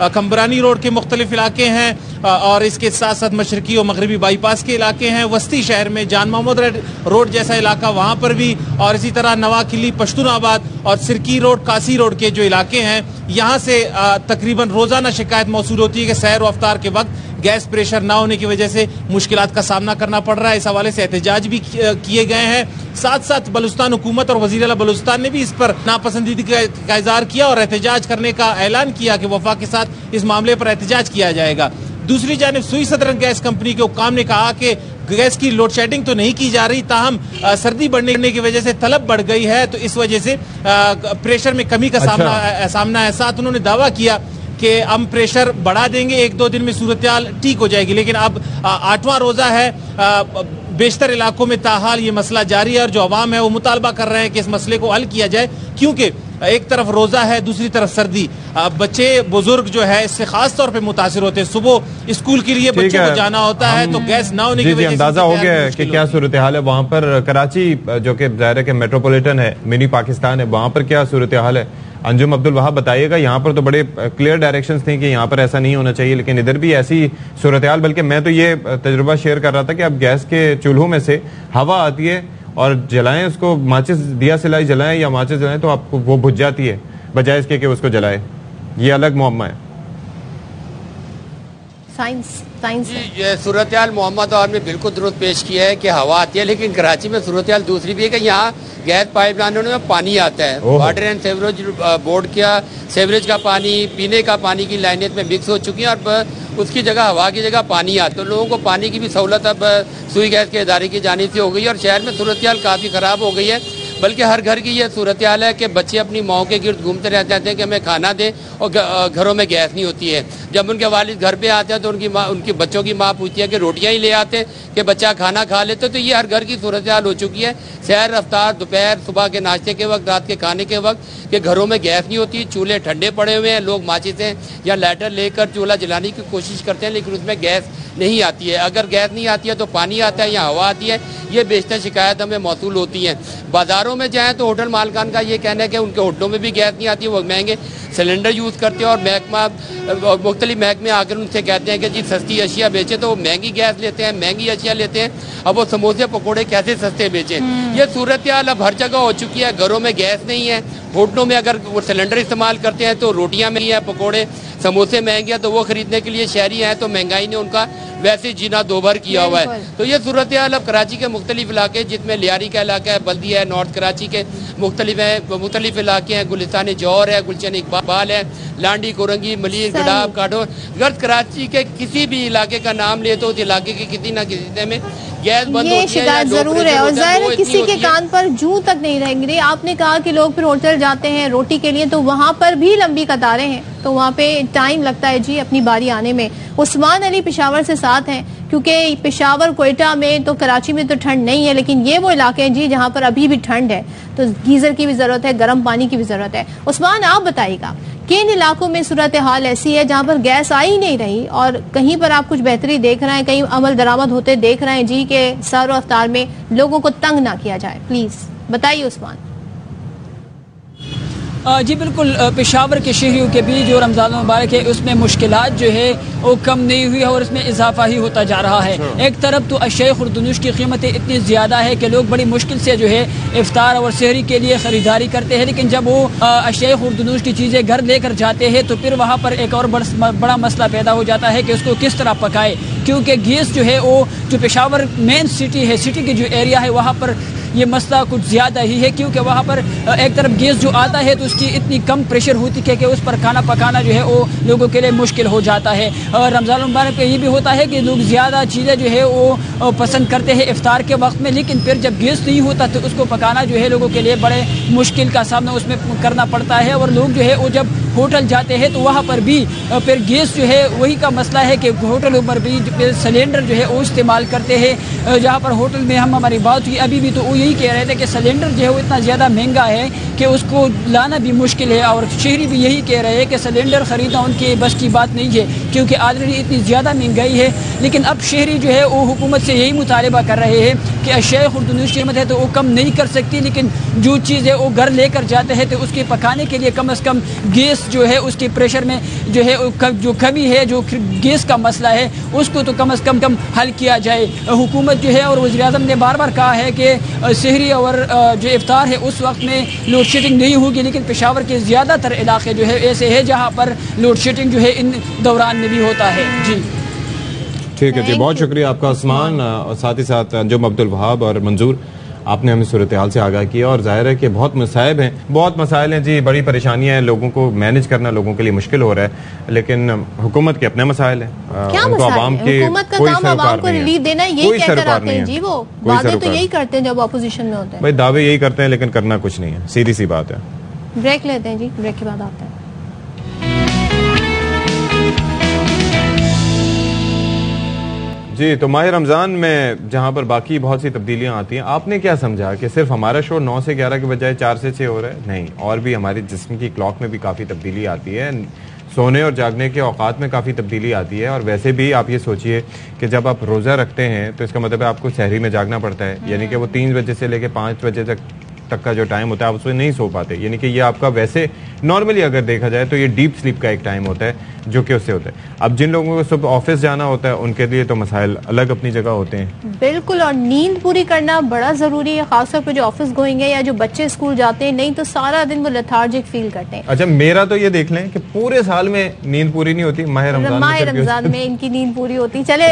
Speaker 15: कंबरानी रोड के मुख्तलिफ इलाके हैं और इसके साथ साथ मशरकी और मगरबी बाईपास के इलाके हैं। वस्ती शहर में जान महमूद रोड जैसा इलाका वहाँ पर भी, और इसी तरह नवा किली, पश्तूनाबाद और सिरकी रोड, कासी रोड के जो इलाके हैं, यहाँ से तकरीबन रोजाना शिकायत मौसूल होती है कि सैर और अफ्तार के वक्त गैस प्रेशर ना होने की वजह से मुश्किलात का सामना करना पड़ रहा है। इस हवाले से एहतजाज भी किए गए हैं। साथ साथ बलूचिस्तान हुकूमत और वज़ीर आला बलूचिस्तान ने भी इस पर नापसंदीदगी का इज़हार किया और एहतजाज करने का ऐलान किया कि वफाक के साथ इस मामले पर एहतजाज किया जाएगा। दूसरी जानिब सुई सदरन गैस कंपनी के हुक्काम ने कहा कि गैस की लोड शेडिंग तो नहीं की जा रही, ताहम सर्दी बढ़ने की वजह से तलब बढ़ गई है, तो इस वजह से प्रेशर में कमी का सामना है। साथ उन्होंने दावा किया कि हम प्रेशर बढ़ा देंगे, 1-2 दिन में सूरत हाल ठीक हो जाएगी। लेकिन अब 8वां रोजा है, बेशतर इलाकों में ताहाल ये मसला जारी है और जो अवाम है वो मुतालबा कर रहे हैं कि इस मसले को हल किया जाए, क्योंकि एक तरफ रोजा है, दूसरी तरफ सर्दी। बच्चे बुजुर्ग जो है इससे खास तौर पे मुतासिर होते हैं। सुबह स्कूल के लिए बच्चों को जाना होता है, तो गैस ना होने की वजह से
Speaker 2: अंदाजा हो गया है कि क्या सूरत हाल है वहाँ पर। कराची जो कि ज़ाहिर है मेट्रोपॉलिटन है, मिनी पाकिस्तान है, वहाँ पर क्या सूरत हाल है? अंजुम अब्दुल वहाब बताइएगा। यहाँ पर तो बड़े क्लियर डायरेक्शंस थे कि यहाँ पर ऐसा नहीं होना चाहिए, लेकिन इधर भी ऐसी सूरत हाल। बल्कि मैं तो ये तजुर्बा शेयर कर रहा था कि अब गैस के चूल्हों में से हवा आती है और जलाएं उसको, माचिस दिया सिलाई जलाएं या माचिस जलाएं तो आपको वो बुझ जाती है, बजाय इसके कि उसको जलाए। ये अलग मुअम्मा है।
Speaker 1: साइंस
Speaker 16: ये सूरत हाल मोहम्मद और में बिल्कुल दुरुस्त पेश किया है कि हवा आती है, लेकिन कराची में सूरत हाल दूसरी भी है कि यहाँ गैस पाइपलाइनों में पानी आता है। वाटर एंड सीवरेज बोर्ड का सीवरेज का पानी, पीने का पानी की लाइनें में मिक्स हो चुकी हैं और उसकी जगह हवा की जगह पानी आता है। तो लोगों को पानी की भी सहूलत अब सुई गैस के इदारे की जानिब से हो गई है और शहर में सूरत हाल काफ़ी ख़राब हो गई है। बल्कि हर घर की ये सूरत हाल है कि बच्चे अपनी माओ के गिर्द घूमते रहते हैं कि हमें खाना दें और घरों में गैस नहीं होती है। जब उनके वालिद घर पे आते हैं तो उनकी बच्चों की माँ पूछती है कि रोटियां ही ले आते हैं कि बच्चा खाना खा लेते। तो ये हर घर की सूरत हाल हो चुकी है। सैर रफ्तार, दोपहर, सुबह के नाश्ते के वक्त, रात के खाने के वक्त कि घरों में गैस नहीं होती, चूल्हे ठंडे पड़े हुए हैं, लोग माचिसें या लाइटर लेकर चूल्हा जलाने की कोशिश करते हैं लेकिन उसमें गैस नहीं आती है। अगर गैस नहीं आती है तो पानी आता है या हवा आती है। ये बेशतर शिकायत हमें मौसूल होती है। बाजारों में जाएँ तो होटल मालकान का ये कहना है कि उनके होटलों में भी गैस नहीं आती है, वो महंगे सिलेंडर यूज़ करते हैं और महकमा मुख्तलिफ महकमे आकर उनसे कहते हैं कि जी सस्ती अशिया बेचें, तो वो महंगी गैस लेते हैं, महंगी अशिया लेते हैं। अब वो समोसे पकोड़े कैसे सस्ते बेचें? ये सूरत हाल अब हर जगह हो चुकी है। घरों में गैस नहीं है, होटलों में अगर वो सिलेंडर इस्तेमाल करते हैं तो रोटियां महंगी हैं, पकोड़े समोसे महंगे हैं, तो वो खरीदने के लिए शहरी हैं तो महंगाई ने उनका वैसे जीना दोभर किया हुआ है। तो ये सूरत हाल अब कराची के मुख्तलिफ इलाके, जिसमें लियारी का इलाका है, बल्दिया है, नॉर्थ कराची के मुख्तलिफ इलाके हैं, गुलिस्तान जौहर है, गुलशन इकबाल है, लांडी, कोरंगी, मलीर, गडाब, काठोर, गर्द कराची के किसी भी इलाके का नाम ले तो उस इलाके के किसी न किसी में गैस बंद होती है।
Speaker 1: शिकायत जरूर है और जाहिर है किसी के कान पर जूं तक नहीं रहेंगे। आपने कहा कि लोग फिर होटल जाते हैं रोटी के लिए, तो वहाँ पर भी लंबी कतारें हैं, तो वहाँ पे टाइम लगता है जी अपनी बारी आने में। उस्मान अली पेशावर से साथ हैं, क्योंकि पेशावर, कोयटा में तो, कराची में तो ठंड नहीं है, लेकिन ये वो इलाके हैं जी जहाँ पर अभी भी ठंड है, तो गीजर की भी जरूरत है, गर्म पानी की भी जरूरत है। उस्मान, आप बताइएगा किन इलाकों में सूरत हाल ऐसी है जहाँ पर गैस आ ही नहीं रही और कहीं पर आप कुछ बेहतरी देख रहे हैं, कहीं अमल दरामद होते देख रहे हैं जी के सर रफ्तार में लोगों को तंग ना किया जाए? प्लीज बताइए उस्मान।
Speaker 17: जी बिल्कुल, पेशावर के शहरियों के बीच जो रमज़ान मुबारक है उसमें मुश्किलात जो है वो कम नहीं हुई है और उसमें इजाफा ही होता जा रहा है। एक तरफ तो अशय खुर्दनुश की कीमतें इतनी ज़्यादा है कि लोग बड़ी मुश्किल से जो है इफ्तार और सहरी के लिए ख़रीदारी करते हैं, लेकिन जब वो अशय खुर्दनुश की चीज़ें घर लेकर जाते हैं तो फिर वहाँ पर एक और बड़ा मसला पैदा हो जाता है कि उसको किस तरह पकाए, क्योंकि गैस जो है वो जो पेशावर मेन सिटी है, सिटी की जो एरिया है वहाँ पर ये मसला कुछ ज़्यादा ही है, क्योंकि वहाँ पर एक तरफ गैस जो आता है तो उसकी इतनी कम प्रेशर होती है कि उस पर खाना पकाना जो है वो लोगों के लिए मुश्किल हो जाता है। और रमज़ान मुबारक में ये भी होता है कि लोग ज़्यादा चीज़ें जो है वो पसंद करते हैं इफ्तार के वक्त में, लेकिन फिर जब गैस नहीं होता तो उसको पकाना जो है लोगों के लिए बड़े मुश्किल का सामना उसमें करना पड़ता है। और लोग जो है वो जब होटल जाते हैं तो वहाँ पर भी फिर गैस जो है वही का मसला है कि होटलों पर भी सिलेंडर जो है वो इस्तेमाल करते हैं। जहाँ पर होटल में हमारी बात हुई अभी भी तो वो यही कह रहे थे कि सिलेंडर जो है वो इतना ज़्यादा महंगा है कि उसको लाना भी मुश्किल है, और शहरी भी यही कह रहे हैं कि सिलेंडर ख़रीदना उनके बस की बात नहीं है क्योंकि ऑलरेडी इतनी ज़्यादा महंगाई है। लेकिन अब शहरी जो है वो हुकूमत से यही मुतालबा कर रहे हैं कि अशय खुर्दनुश कीमत है तो वो कम नहीं कर सकती, लेकिन जो चीज़ है वो घर लेकर जाते हैं तो उसके पकाने के लिए कम से कम गैस जो है उसके प्रेशर में जो है जो कमी है, जो गैस का मसला है उसको तो कम से कम हल किया जाए। हुकूमत जो है और वज़ीर-ए-आज़म ने बार बार कहा है कि सहरी और जो इफ्तार है उस वक्त में लोड शेडिंग नहीं होगी, लेकिन पेशावर के ज़्यादातर इलाके जो है ऐसे है जहाँ पर लोड शेडिंग जो है इन दौरान में भी होता है। जी
Speaker 2: ठीक है जी, बहुत शुक्रिया आपका उस्मान, और साथ ही साथ अंजुम अब्दुल वहाब और मंजूर, आपने हमें सूरत हाल से आगाह किया। और जाहिर है कि बहुत मसाइब हैं, बहुत मसाइल हैं जी, बड़ी परेशानियां हैं, लोगों को मैनेज करना लोगों के लिए मुश्किल हो रहा है, लेकिन हुकूमत के अपने मसाइल हैं, उनको आवाम के कोई सरोकार नहीं है
Speaker 1: जी, वो दावे तो यही करते हैं जब अपोजिशन में होते हैं।
Speaker 2: भाई दावे यही करते हैं लेकिन करना कुछ नहीं है, सीधी सी बात है।
Speaker 1: ब्रेक लेते हैं जी, ब्रेक के बाद आते हैं।
Speaker 2: जी, तो माह रमज़ान में जहाँ पर बाकी बहुत सी तब्दीलियाँ आती हैं, आपने क्या समझा कि सिर्फ हमारा शो 9 से 11 के बजाय 4 से 6 हो रहा है? नहीं, और भी हमारी जिस्म की क्लॉक में भी काफ़ी तब्दीली आती है, सोने और जागने के औकात में काफ़ी तब्दीली आती है। और वैसे भी आप ये सोचिए कि जब आप रोज़ा रखते हैं तो इसका मतलब है आपको सहरी में जागना पड़ता है, यानी कि वो 3 बजे से लेकर 5 बजे तक तक का जो टाइम होता है आप उसमें नहीं सो पाते, यानी कि ये आपका वैसे नॉर्मली अगर देखा जाए तो ये डीप स्लीप का एक टाइम होता है जो कि उससे होता है। अब जिन लोगों को सुबह ऑफिस जाना होता है उनके लिए तो मसाइल अलग अपनी जगह होते हैं।
Speaker 1: बिल्कुल, और नींद पूरी करना बड़ा जरूरी है, खासतौर पर जो ऑफिस गोइंग है या जो बच्चे स्कूल जाते हैं, नहीं तो सारा दिन वो लेथार्जिक फील करते हैं।
Speaker 2: अच्छा, मेरा तो ये देख लें कि पूरे साल में नींद पूरी नहीं होती, माह
Speaker 1: रमजान में इनकी नींद पूरी होती। चले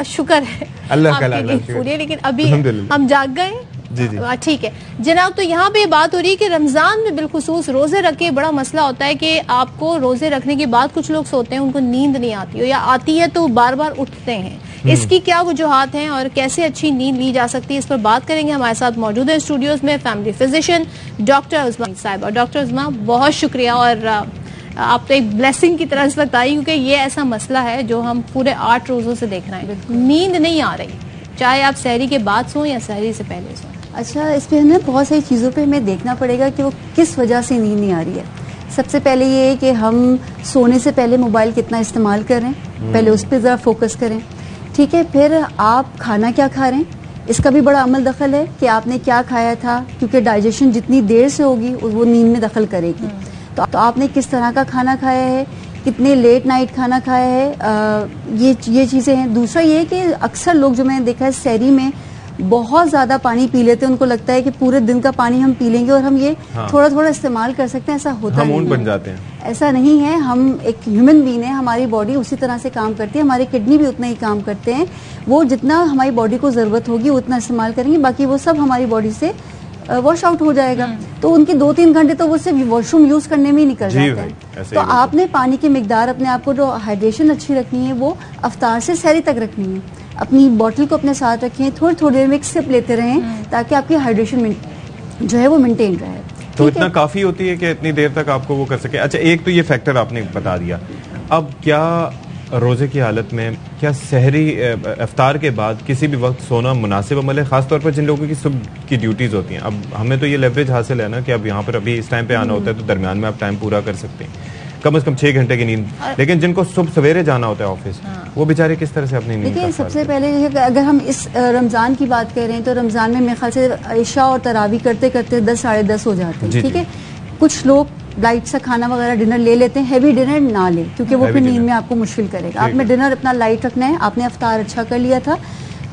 Speaker 1: शुक्र है
Speaker 2: अल्लाह का
Speaker 1: पूरी है, लेकिन अभी हम जाग गए।
Speaker 2: जी जी
Speaker 1: ठीक है जनाब। तो यहाँ पे बात हो रही है कि रमजान में बिलखुसूस रोजे रख के बड़ा मसला होता है कि आपको रोजे रखने के बाद कुछ लोग सोते हैं, उनको नींद नहीं आती हो, या आती है तो बार बार उठते हैं। इसकी क्या वजूहात हैं और कैसे अच्छी नींद ली जा सकती है, इस पर बात करेंगे। हमारे साथ मौजूद है स्टूडियोज में फैमिली फिजिशियन डॉक्टर उस्मा साहिबा। डॉक्टर उस्मा, बहुत शुक्रिया, और आप तो एक ब्लेसिंग की तरह इस वक्त आई, क्योंकि ये ऐसा मसला है जो हम पूरे 8 रोजों से देख रहे हैं, नींद नहीं आ रही, चाहे आप सहरी के बाद सों या सहरी से पहले सों।
Speaker 18: अच्छा, इस पे हमें बहुत सारी चीज़ों पे हमें देखना पड़ेगा कि वो किस वजह से नींद नहीं आ रही है। सबसे पहले ये है कि हम सोने से पहले मोबाइल कितना इस्तेमाल कर रहे हैं, पहले उस पर ज़रा फोकस करें, ठीक है। फिर आप खाना क्या खा रहे हैं, इसका भी बड़ा अमल दखल है कि आपने क्या खाया था, क्योंकि डाइजेशन जितनी देर से होगी वो नींद में दखल करेगी। तो आपने किस तरह का खाना खाया है, कितने लेट नाइट खाना खाया है, ये चीज़ें हैं। दूसरा ये है कि अक्सर लोग जो मैंने देखा है सहरी में बहुत ज़्यादा पानी पी लेते हैं, उनको लगता है कि पूरे दिन का पानी हम पी लेंगे और हम ये थोड़ा थोड़ा इस्तेमाल कर सकते हैं, ऐसा होता नहीं है,
Speaker 2: बन जाते हैं।
Speaker 18: ऐसा नहीं है। हम एक ह्यूमन बीइंग है, हमारी बॉडी उसी तरह से काम करती है, हमारे किडनी भी उतना ही काम करते हैं। वो जितना हमारी बॉडी को ज़रूरत होगी उतना इस्तेमाल करेंगे, बाकी वो सब हमारी बॉडी से वॉश आउट हो जाएगा। तो उनके 2-3 घंटे तो वो सिर्फ वॉशरूम यूज करने में ही निकल जाते हैं। तो आपने पानी की मिकदार, अपने आप को जो हाइड्रेशन अच्छी रखनी है वो अफ्तार से सहरी तक रखनी है। अपनी बॉटल को अपने साथ रखें, थोड़ी थोड़ी देर में एक सिप लेते रहें ताकि आपकी हाइड्रेशन जो है वो मेंटेन रहे।
Speaker 2: तो इतना काफी होती है कि इतनी देर तक आपको वो कर सके। अच्छा, एक तो ये फैक्टर आपने बता दिया। अब क्या रोजे की हालत में क्या सहरी इफ्तार के बाद किसी भी वक्त सोना मुनासिब अमल है, खासतौर पर जिन लोगों की सुबह की ड्यूटीज होती हैं? अब हमें तो ये लेवरेज हासिल है ना कि अब यहाँ पर अभी इस टाइम पे आना होता है तो दरमियान में आप टाइम पूरा कर सकते हैं, कम से कम 6 घंटे की नींद। लेकिन जिनको सुबह सवेरे जाना होता है ऑफिस, वो बेचारे किस तरह से अपनी नींद?
Speaker 18: देखिए, सबसे पहले अगर हम इस रमजान की बात कर रहे हैं तो रमजान में मेरे ख्याल से इशा और तरावी करते करते 10 साढ़े 10 हो जाते हैं, ठीक है। कुछ लोग लाइट सा खाना वगैरह डिनर ले लेते हैं, हैवी डिनर ना ले, क्योंकि वो फिर नींद में आपको मुश्किल करेगा। आपने डिनर अपना लाइट रखना है, आपने अफ्तार अच्छा कर लिया था,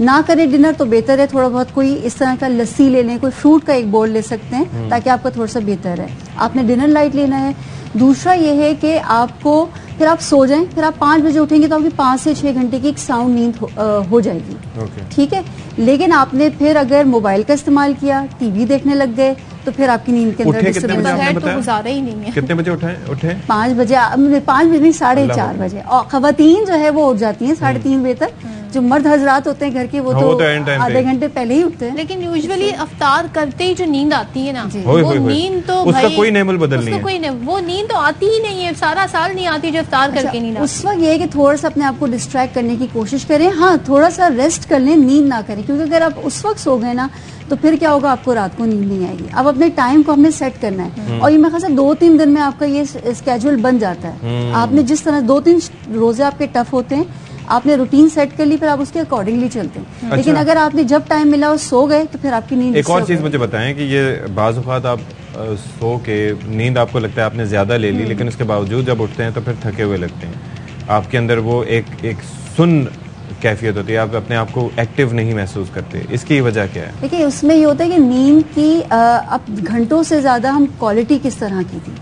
Speaker 18: ना करें डिनर तो बेहतर है। थोड़ा बहुत कोई इस तरह का लस्सी ले लें, कोई फ्रूट का एक बोल ले सकते हैं ताकि आपका थोड़ा सा बेहतर है। आपने डिनर लाइट लेना है। दूसरा ये है कि आपको फिर आप सो जाएं, फिर आप 5 बजे उठेंगे तो आपकी 5 से 6 घंटे की एक साउंड नींद हो जाएगी, ठीक है। लेकिन आपने फिर अगर मोबाइल का इस्तेमाल किया, टीवी देखने लग गए, तो फिर आपकी नींद के अंदर
Speaker 1: तो गुजारा ही नहीं है।
Speaker 2: कितने बजे उठे?
Speaker 18: 5 बजे, 5 बजे नहीं 4:30 बजे। और खवातीन जो है वो उठ जाती हैं 3:30 बजे तक। जो मर्द हजरात होते हैं घर के वो तो आधे घंटे पहले ही उठते हैं।
Speaker 1: लेकिन यूजुअली अफ्तार करते ही जो नींद आती है ना, वो नींद तो
Speaker 2: उसका कोई नेमल बदल नहीं है,
Speaker 1: वो नींद तो आती ही नहीं है, सारा साल नहीं आती जो अफ्तार करके नींद आती।
Speaker 18: उस वक्त ये है कि थोड़ा सा अपने आप को डिस्ट्रैक्ट करने की कोशिश करें। हाँ, थोड़ा सा रेस्ट कर लें, नींद ना करें, क्योंकि अगर आप उस वक्त सो गए ना तो फिर क्या होगा, आपको रात को नींद नहीं आएगी। अब अपने टाइम को हमने सेट करना है, और ये मेरे ख्याल से 2-3 दिन में आपका ये स्केड्यूल बन जाता है। आपने जिस तरह 2-3 रोजे आपके टफ होते हैं, आपने रूटीन सेट कर ली, फिर आप उसके अकॉर्डिंगली चलते हैं। अच्छा। लेकिन अगर आपने जब टाइम मिला और सो गए तो फिर आपकी नींद।
Speaker 2: एक और चीज मुझे बताएं कि ये बाज़ औक़ात आप सो के नींद आपको लगता है आपने ज्यादा ले ली, लेकिन उसके बावजूद जब उठते हैं तो फिर थके हुए लगते हैं, आपके अंदर वो एक सुन कैफियत होती है, आप अपने आप को एक्टिव नहीं महसूस करते। इसकी वजह क्या है?
Speaker 18: देखिए, उसमें ये होता है कि नींद की अब घंटों से ज्यादा हम क्वालिटी किस तरह की थी।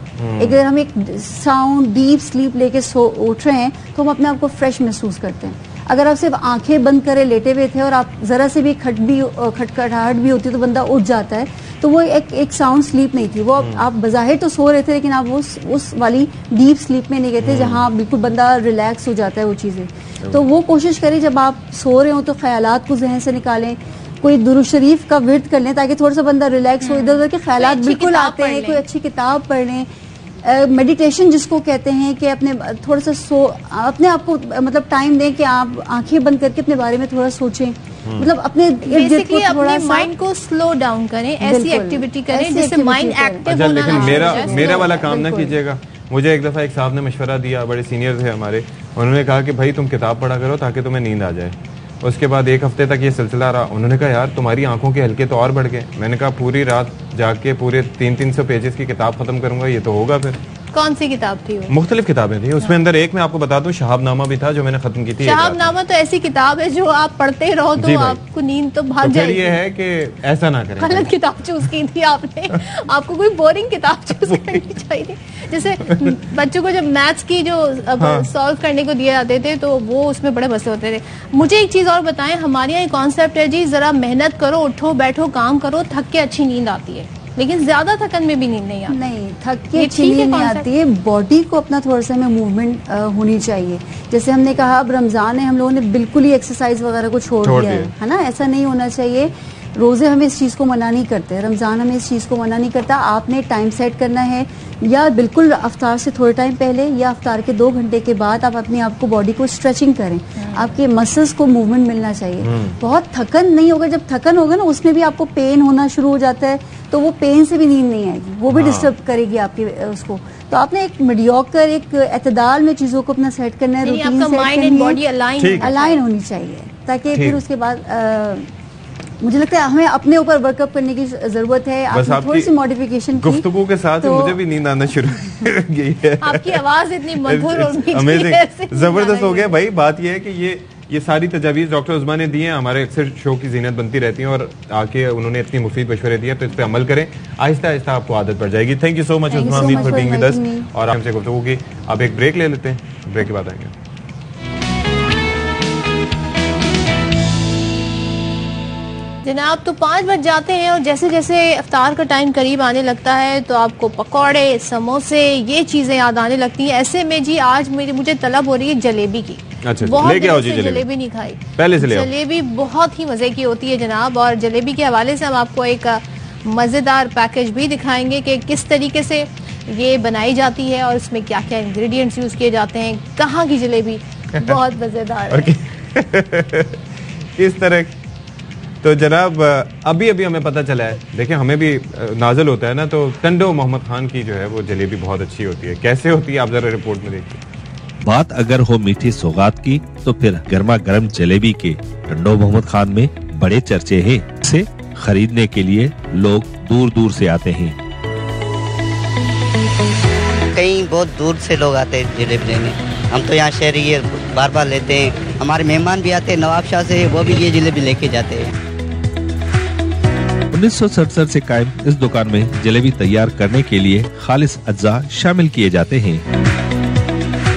Speaker 18: अगर हम एक साउंड डीप स्लीप लेके उठ रहे हैं तो हम अपने आप को फ्रेश महसूस करते हैं। अगर आप सिर्फ आंखें बंद करे लेटे हुए थे और आप जरा से भी खटखटाहट भी होती तो बंदा उठ जाता है, तो वो एक साउंड स्लीप नहीं थी। वो आप बज़ाहिर तो सो रहे थे, लेकिन आप उस वाली डीप स्लीप में नहीं गए थे जहाँ बिल्कुल बंदा रिलैक्स हो जाता है वो चीज़ें। तो वो कोशिश करें जब आप सो रहे हो तो ख्यालात को जहन से निकालें, कोई दुरूद शरीफ का विर्द कर लें ताकि थोड़ा सा बंदा रिलैक्स हो, इधर उधर के ख्यालात बिल्कुल आते हैं, कोई अच्छी किताब पढ़ लें। मेडिटेशन जिसको कहते हैं कि अपने थोड़ा सा अपने आप को मतलब टाइम दें कि आप आंखें बंद करके अपने बारे में थोड़ा सोचें, मतलब अपने
Speaker 1: बेसिकली अपने माइंड को स्लो डाउन करें, ऐसी एक्टिविटी करें जिससे माइंड एक्टिव होना।
Speaker 2: लेकिन मेरा वाला काम ना कीजिएगा। मुझे एक दफा एक साहब ने मशवरा दिया, बड़े सीनियर थे हमारे, उन्होंने कहा कि भाई तुम किताब पढ़ा करो ताकि तुम्हें नींद आ जाए। उसके बाद 1 हफ्ते तक ये सिलसिला रहा। उन्होंने कहा यार तुम्हारी आंखों के हल्के तो और बढ़ गए। मैंने कहा पूरी रात जाग के पूरे 300 पेजेस की किताब खत्म करूंगा, ये तो होगा फिर।
Speaker 1: कौन सी किताब थी वो?
Speaker 2: मुख्तलिफ किताबें थी उसमें। अंदर एक मैं आपको बता दूं, शहाबनामा भी था जो मैंने खत्म की थी।
Speaker 1: शहाबनामा तो ऐसी किताब है जो आप पढ़ते रहो तो आपको नींद तो भाग जाएगी।
Speaker 2: ये है कि ऐसा ना करें।
Speaker 1: गलत किताब चूज की थी आपने। आपको कोई बोरिंग किताब चूज करनी चाहिए। जैसे बच्चों को जब मैथ्स की जो सॉल्व करने को दिए जाते थे तो वो उसमें बड़े मसले होते थे। मुझे एक चीज और बताएं, हमारे यहाँ कॉन्सेप्ट है जी जरा मेहनत करो, उठो बैठो काम करो, थक के अच्छी नींद आती है, लेकिन ज्यादा थकन में भी नींद नहीं आती।
Speaker 18: नहीं, थक के अच्छी नींद नहीं आती है। बॉडी को अपना थोड़ा सा में मूवमेंट होनी चाहिए। जैसे हमने कहा अब रमजान है, हम लोगों ने बिल्कुल ही एक्सरसाइज वगैरह को छोड़ दिया है ना, ऐसा नहीं होना चाहिए। रोजे हमें इस चीज को मना नहीं करते, रमजान हमें इस चीज को मना नहीं करता। आपने टाइम सेट करना है, या बिल्कुल अफ्तार से थोड़े टाइम पहले या अफ्तार के 2 घंटे के बाद आप अपने आप को बॉडी को स्ट्रेचिंग करें, आपके मसल्स को मूवमेंट मिलना चाहिए। बहुत थकन नहीं होगा, जब थकन होगा ना उसमें भी आपको पेन होना शुरू हो जाता है, तो वो पेन से भी नींद नहीं आएगी, वो भी डिस्टर्ब करेगी आपकी उसको। तो आपने एक मीडियोकर, एक एतदाल में चीजों को अपना सेट करना है, रूटीन सेट करनी है, अलाइन होनी चाहिए, ताकि फिर उसके बाद मुझे लगता है हमें अपने ऊपर वर्कअप करने की जरूरत है। आपने थोड़ी सी मॉडिफिकेशन की
Speaker 2: गुफ्तगू के साथ तो मुझे भी नींद आना शुरू हो गई है।
Speaker 1: आपकी आवाज इतनी मधुर और
Speaker 2: अमेजिंग, जबरदस्त हो गया भाई। बात यह है कि ये सारी तजावीज़ डॉक्टर उस्मा ने दी हैं, हमारे अक्सर शो की जीनत बनती रहती हैं और आके उन्होंने इतनी मुफीद मशवरे दिए, तो इस पर अमल करें, आहिस्ता आहिस्ता आपको आदत पड़ जाएगी। थैंक यू सो मच उस्मा अमीर फॉर बीइंग विद अस। और हमसे गुफ्तगू की। अब एक ब्रेक ले लेते हैं, ब्रेक के बाद आएंगे।
Speaker 1: जनाब तो 5 बज जाते हैं और जैसे जैसे इफ्तार का टाइम करीब आने लगता है तो आपको पकौड़े, समोसे, ये चीजें याद आने लगती हैं। ऐसे में जी आज मुझे तलब हो रही है जलेबी की।
Speaker 2: अच्छा,
Speaker 1: बहुत
Speaker 2: लेके आओ जी
Speaker 1: जलेबी नहीं खाई,
Speaker 2: पहले से ले आओ।
Speaker 1: जलेबी बहुत ही मजे की होती है जनाब, और जलेबी के हवाले से हम आपको एक मजेदार पैकेज भी दिखाएंगे कि किस तरीके से ये बनाई जाती है और इसमें क्या क्या इंग्रेडिएंट्स यूज किए जाते हैं। कहाँ की जलेबी बहुत मजेदार है।
Speaker 2: किस तरह तो जनाब अभी हमें पता चला है, देखिए हमें भी नाज़िल होता है ना, तो टंडो मोहम्मद खान की जो है वो जलेबी बहुत अच्छी होती है। कैसे होती है आप जरा रिपोर्ट में देखिए।
Speaker 19: बात अगर हो मीठी सौगात की तो फिर गर्मा गर्म जलेबी के टंडो मोहम्मद खान में बड़े चर्चे हैं। इसे खरीदने के लिए लोग दूर दूर से आते हैं।
Speaker 20: कई बहुत दूर से लोग आते हैं जलेबी लेने। हम तो यहाँ शहरी बार बार लेते हैं, हमारे मेहमान भी आते हैं नवाबशाह से, वो भी ये जलेबी लेके जाते हैं।
Speaker 19: 1967 से कायम इस दुकान में जलेबी तैयार करने के लिए खालिस अज्जा शामिल किए जाते हैं।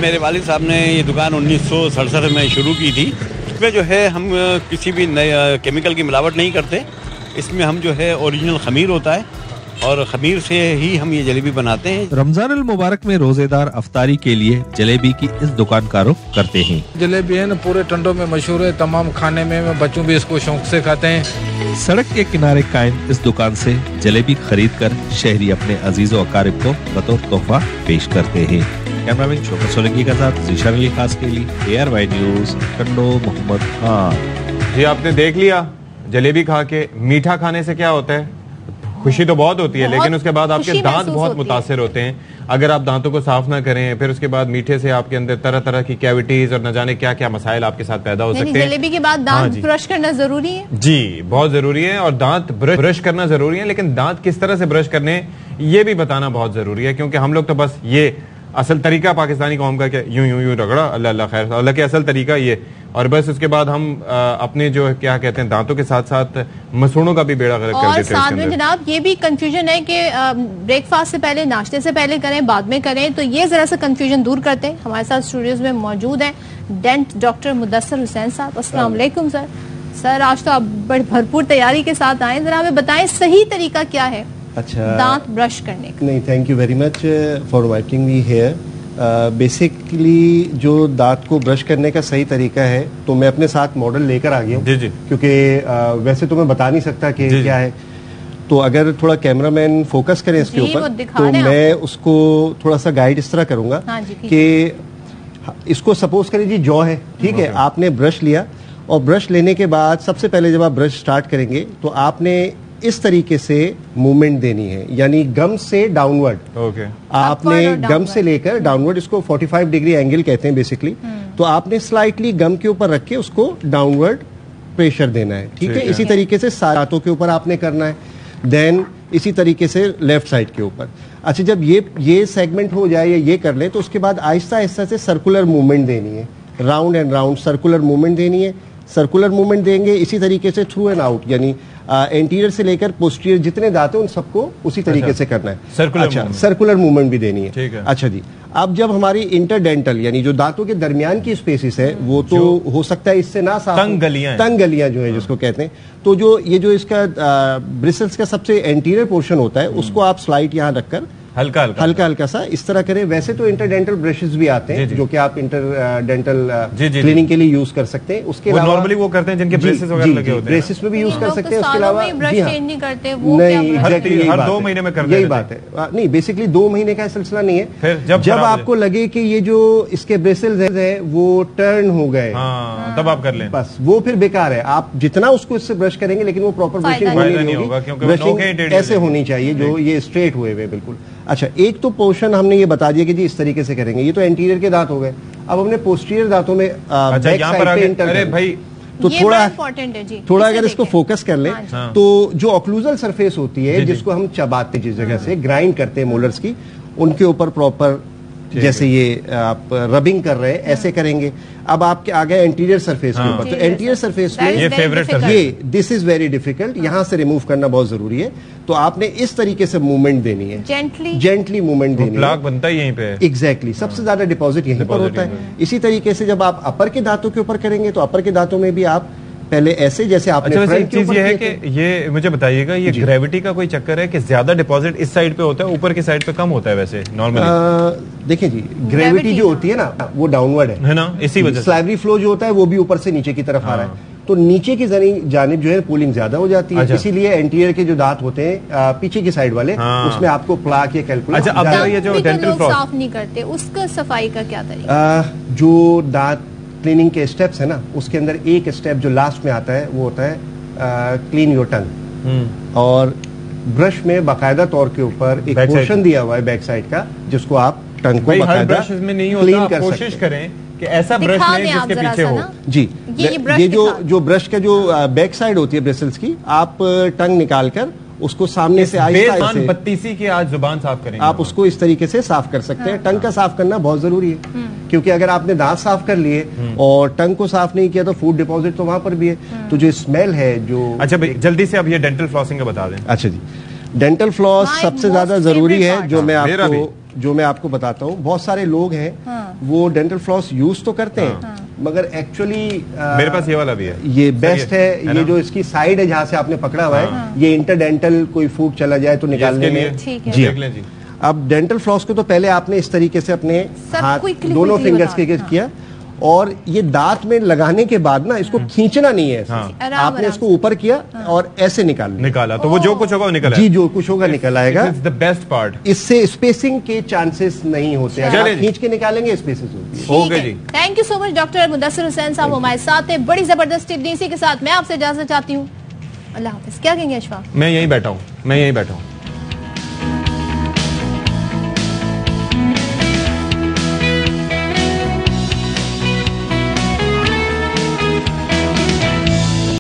Speaker 21: मेरे वालिद साहब ने ये दुकान 1967 में शुरू की थी। इसमें जो है हम किसी भी नए केमिकल की मिलावट नहीं करते। इसमें हम जो है ओरिजिनल खमीर होता है और खमीर से ही हम ये जलेबी बनाते हैं।
Speaker 19: रमजान अल मुबारक में रोजेदार अफ्तारी के लिए जलेबी की इस दुकान का रुख करते हैं।
Speaker 22: जलेबी है ना पूरे टंडों में मशहूर है, तमाम खाने में बच्चों भी इसको शौक से खाते हैं।
Speaker 19: सड़क के किनारे कायम इस दुकान से जलेबी खरीद कर शहरी अपने अजीजों अकारिब को बतौर तोहफा पेश करते हैं। कैमरामैन शोकत सोलंकी के साथ ज़ीशान अली खास के लिए ARY न्यूज़ टंडो मोहम्मद खान।
Speaker 2: जी आपने देख लिया जलेबी खा के। मीठा खाने से क्या होता है, खुशी तो बहुत होती है, लेकिन उसके बाद आपके दांत बहुत मुतासिर होते हैं। अगर आप दांतों को साफ ना करें, फिर उसके बाद मीठे से आपके अंदर तरह तरह की कैविटीज और न जाने क्या क्या मसाइल आपके साथ पैदा हो सकते हैं।
Speaker 1: जलेबी के बाद दांत ब्रश करना जरूरी है।
Speaker 2: जी बहुत जरूरी है, और दांत ब्रश करना जरूरी है, लेकिन दांत किस तरह से ब्रश करने ये भी बताना बहुत जरूरी है, क्योंकि हम लोग तो बस ये असल तरीका पाकिस्तानी कौम का क्या यूं यूं यूं रगड़ा अल्लाह अल्लाह खैर, अल्लाह के असल तरीका ये, और बस उसके बाद हम अपने जो क्या कहते हैं दांतों के साथ साथ मसूड़ों का भी बेड़ा गर्क कर देते हैं।
Speaker 1: साथ में जनाब ये भी कंफ्यूजन है कि ब्रेकफास्ट से पहले, नाश्ते से पहले करें बाद में करें, तो ये जरा सा कंफ्यूजन दूर करते हैं। हमारे साथ स्टूडियोज में मौजूद हैं डेंट डॉक्टर मुदस्सर हुसैन साहब। अस्सलाम वालेकुम सर। सर आज तो आप बड़ी भरपूर तैयारी के साथ आए, जरा हमें बताएं सही तरीका क्या है दांत ब्रश करने का।
Speaker 23: नहीं, thank you very much for inviting me here. Basically जो दांत को ब्रश करने का सही तरीका है, तो मैं अपने साथ मॉडल लेकर आ गया हूँ, क्योंकि वैसे तो मैं बता नहीं सकता कि क्या है। तो अगर थोड़ा कैमरामैन फोकस करें इसके ऊपर, तो मैं उसको थोड़ा सा गाइड इस तरह करूंगा कि इसको सपोज करें जी जॉ है, ठीक है। आपने ब्रश लिया और ब्रश लेने के बाद सबसे पहले जब आप ब्रश स्टार्ट करेंगे तो आपने इस तरीके से मूवमेंट देनी है, यानी गम से डाउनवर्ड। आपने गम से लेकर डाउनवर्ड, इसको 45 डिग्री एंगल कहते हैं बेसिकली। तो आपने स्लाइटली गम के ऊपर रख के उसको डाउनवर्ड प्रेशर देना है, ठीक है। इसी तरीके से दांतों के ऊपर आपने करना है, देन इसी तरीके से लेफ्ट साइड के ऊपर। अच्छा, जब ये सेगमेंट हो जाए या ये कर ले तो उसके बाद आहिस्ता आहिस्ता से सर्कुलर मूवमेंट देनी है, round and round circular movement देनी है। सर्कुलर मूवमेंट देंगे इसी तरीके से थ्रू एंड आउट, यानी एंटीरियर से लेकर पोस्टीरियर जितने दांत हैं उन सबको उसी तरीके से करना है। सर्कुलर मूवमेंट भी देनी है, ठीक है। अच्छा जी, अब जब हमारी इंटरडेंटल यानी जो दांतों के दरमियान की स्पेसिस है वो तो हो सकता है इससे ना साफ, तंग गलियां जो है जिसको कहते हैं, तो जो इसका ब्रिसल्स का सबसे एंटीरियर पोर्शन होता है उसको आप स्लाइड यहाँ रखकर हल्का सा इस तरह करें। वैसे तो इंटरडेंटल ब्रशेस भी आते हैं जो कि आप इंटरडेंटल क्लीनिंग के लिए यूज कर सकते हैं। उसके अलावा
Speaker 2: नॉर्मली वो करते हैं जिनके ब्रेसेस वगैरह लगे होते हैं,
Speaker 23: ब्रेसेस में भी यूज कर सकते हैं। उसके अलावा
Speaker 1: नहीं करते वो
Speaker 23: नहीं, एग्जैक्टली
Speaker 2: हर 2 महीने में करते हैं,
Speaker 23: यही बात है। नहीं, बेसिकली 2 महीने का सिलसिला नहीं है। जब आपको लगे कि ये जो इसके ब्रेसेस है वो टर्न हो गए
Speaker 2: तब आप कर लें,
Speaker 23: बस वो फिर बेकार है। आप जितना उसको इससे ब्रश करेंगे लेकिन वो प्रॉपर ब्रशिंग नहीं होगी, ब्रशिंग ऐसे होनी चाहिए जो ये स्ट्रेट हुए हुए बिल्कुल। अच्छा, एक तो पोर्शन हमने ये बता दिया कि जी इस तरीके से करेंगे, ये तो एंटीरियर के दांत हो गए। अब हमने पोस्टीरियर दांतों में बैक साइड पे इंटर
Speaker 2: भाई
Speaker 23: तो थोड़ा अगर इसको फोकस कर ले तो जो ऑक्लूजल सरफेस होती है जिसको हम चबाते जिस जगह से ग्राइंड करते हैं मोलर्स की, उनके ऊपर प्रॉपर जैसे ये आप रबिंग कर रहे हैं ऐसे करेंगे। अब आपके आ गए एंटीरियर सरफेस के ऊपर, तो एंटीरियर सरफेस में
Speaker 2: ये फेवरेट
Speaker 23: ये दिस इज वेरी डिफिकल्ट, यहाँ से रिमूव करना बहुत जरूरी है। तो आपने इस तरीके से मूवमेंट देनी है, जेंटली मूवमेंट देनी है।
Speaker 2: प्लाक बनता ही यहीं पे,
Speaker 23: एग्जैक्टली सबसे ज्यादा डिपॉजिट यहीं पर होता है। इसी तरीके से जब आप अपर के दांतों के ऊपर करेंगे तो अपर के दांतों में भी आप पहले ऐसे जैसे आपने फ्रंट के ऊपर
Speaker 2: ये है कि ये मुझे बताइएगा, ये ग्रेविटी का कोई चक्कर है कि ज्यादा डिपॉजिट इस साइड पे होता है, ऊपर की साइड पे कम होता है वैसे नॉर्मली?
Speaker 23: देखिए जी, ग्रेविटी जो होती है ना वो डाउनवर्ड है
Speaker 2: ना, इसी वजह से
Speaker 23: स्लाइवरी फ्लो जो होता है वो भी ऊपर से नीचे की तरफ आ रहा है, तो नीचे की जानिब जो है कूलिंग ज्यादा हो जाती है। इसीलिए एंटीरियर के जो दांत होते हैं पीछे की साइड वाले, उसमें आपको प्लाक या कैलकुलेट।
Speaker 2: अच्छा, अब ये जो डेंटल फ्लॉस
Speaker 1: साफ नहीं करते, उसका सफाई का क्या तरीका?
Speaker 23: जो दांत क्लीनिंग के स्टेप्स है ना, उसके अंदर एक स्टेप जो लास्ट में आता है वो होता है क्लीन योर टंग, और ब्रश में बाकायदा तौर के ऊपर एक पोर्शन दिया हुआ है बैक साइड का जिसको आप टंग को बाकायदा क्लीन कर
Speaker 2: कोशिश करें कि ऐसा ब्रश लें जिसके पीछे हो।
Speaker 23: जी, ये जो ब्रश का जो बैक साइड होती है ब्रिसल्स की, आप टंग निकाल कर उसको सामने से आहिस्ता से
Speaker 2: बत्तीसी की आज जुबान साफ करेंगे,
Speaker 23: आप उसको इस तरीके से साफ कर सकते हैं। टंग का साफ करना बहुत जरूरी है, क्योंकि अगर आपने दांत साफ कर लिए और टंग को साफ नहीं किया तो फूड डिपॉजिट तो वहां पर भी है, तो जो स्मेल है जो।
Speaker 2: अच्छा भाई, जल्दी से अब ये डेंटल फ्लॉसिंग का बता दें।
Speaker 23: अच्छा जी, डेंटल फ्लॉस सबसे ज्यादा जरूरी है जो मैं आपको बताता हूँ। बहुत सारे लोग हैं वो डेंटल फ्लॉस यूज तो करते हैं मगर एक्चुअली
Speaker 2: मेरे पास ये वाला भी है,
Speaker 23: ये बेस्ट है। ये जो इसकी साइड है जहाँ से आपने पकड़ा हुआ है, ये इंटरडेंटल कोई फूड चला जाए तो निकालने में
Speaker 2: जी।
Speaker 23: अब डेंटल फ्लॉस को तो पहले आपने इस तरीके से अपने हाथ दोनों फिंगर्स के किया, और ये दांत में लगाने के बाद ना इसको खींचना नहीं है, आपने इसको ऊपर किया और ऐसे निकाला
Speaker 2: तो वो जो कुछ होगा वो निकल
Speaker 23: जी, जो कुछ होगा निकल आएगा।
Speaker 2: द बेस्ट पार्ट,
Speaker 23: इससे स्पेसिंग के चांसेस नहीं होते, अगर खींच के निकालेंगे स्पेसेस होती है।
Speaker 2: ओके जी,
Speaker 1: thank you so much doctor Mudassir Hussain साहब हमारे साथ हैं। बड़ी जबरदस्त टिप दी, इसी के साथ मैं आपसे इजाजत चाहती हूँ। अल्लाह हाफिज। क्या कहेंगे अशफाक?
Speaker 2: मैं यहीं बैठा हूँ।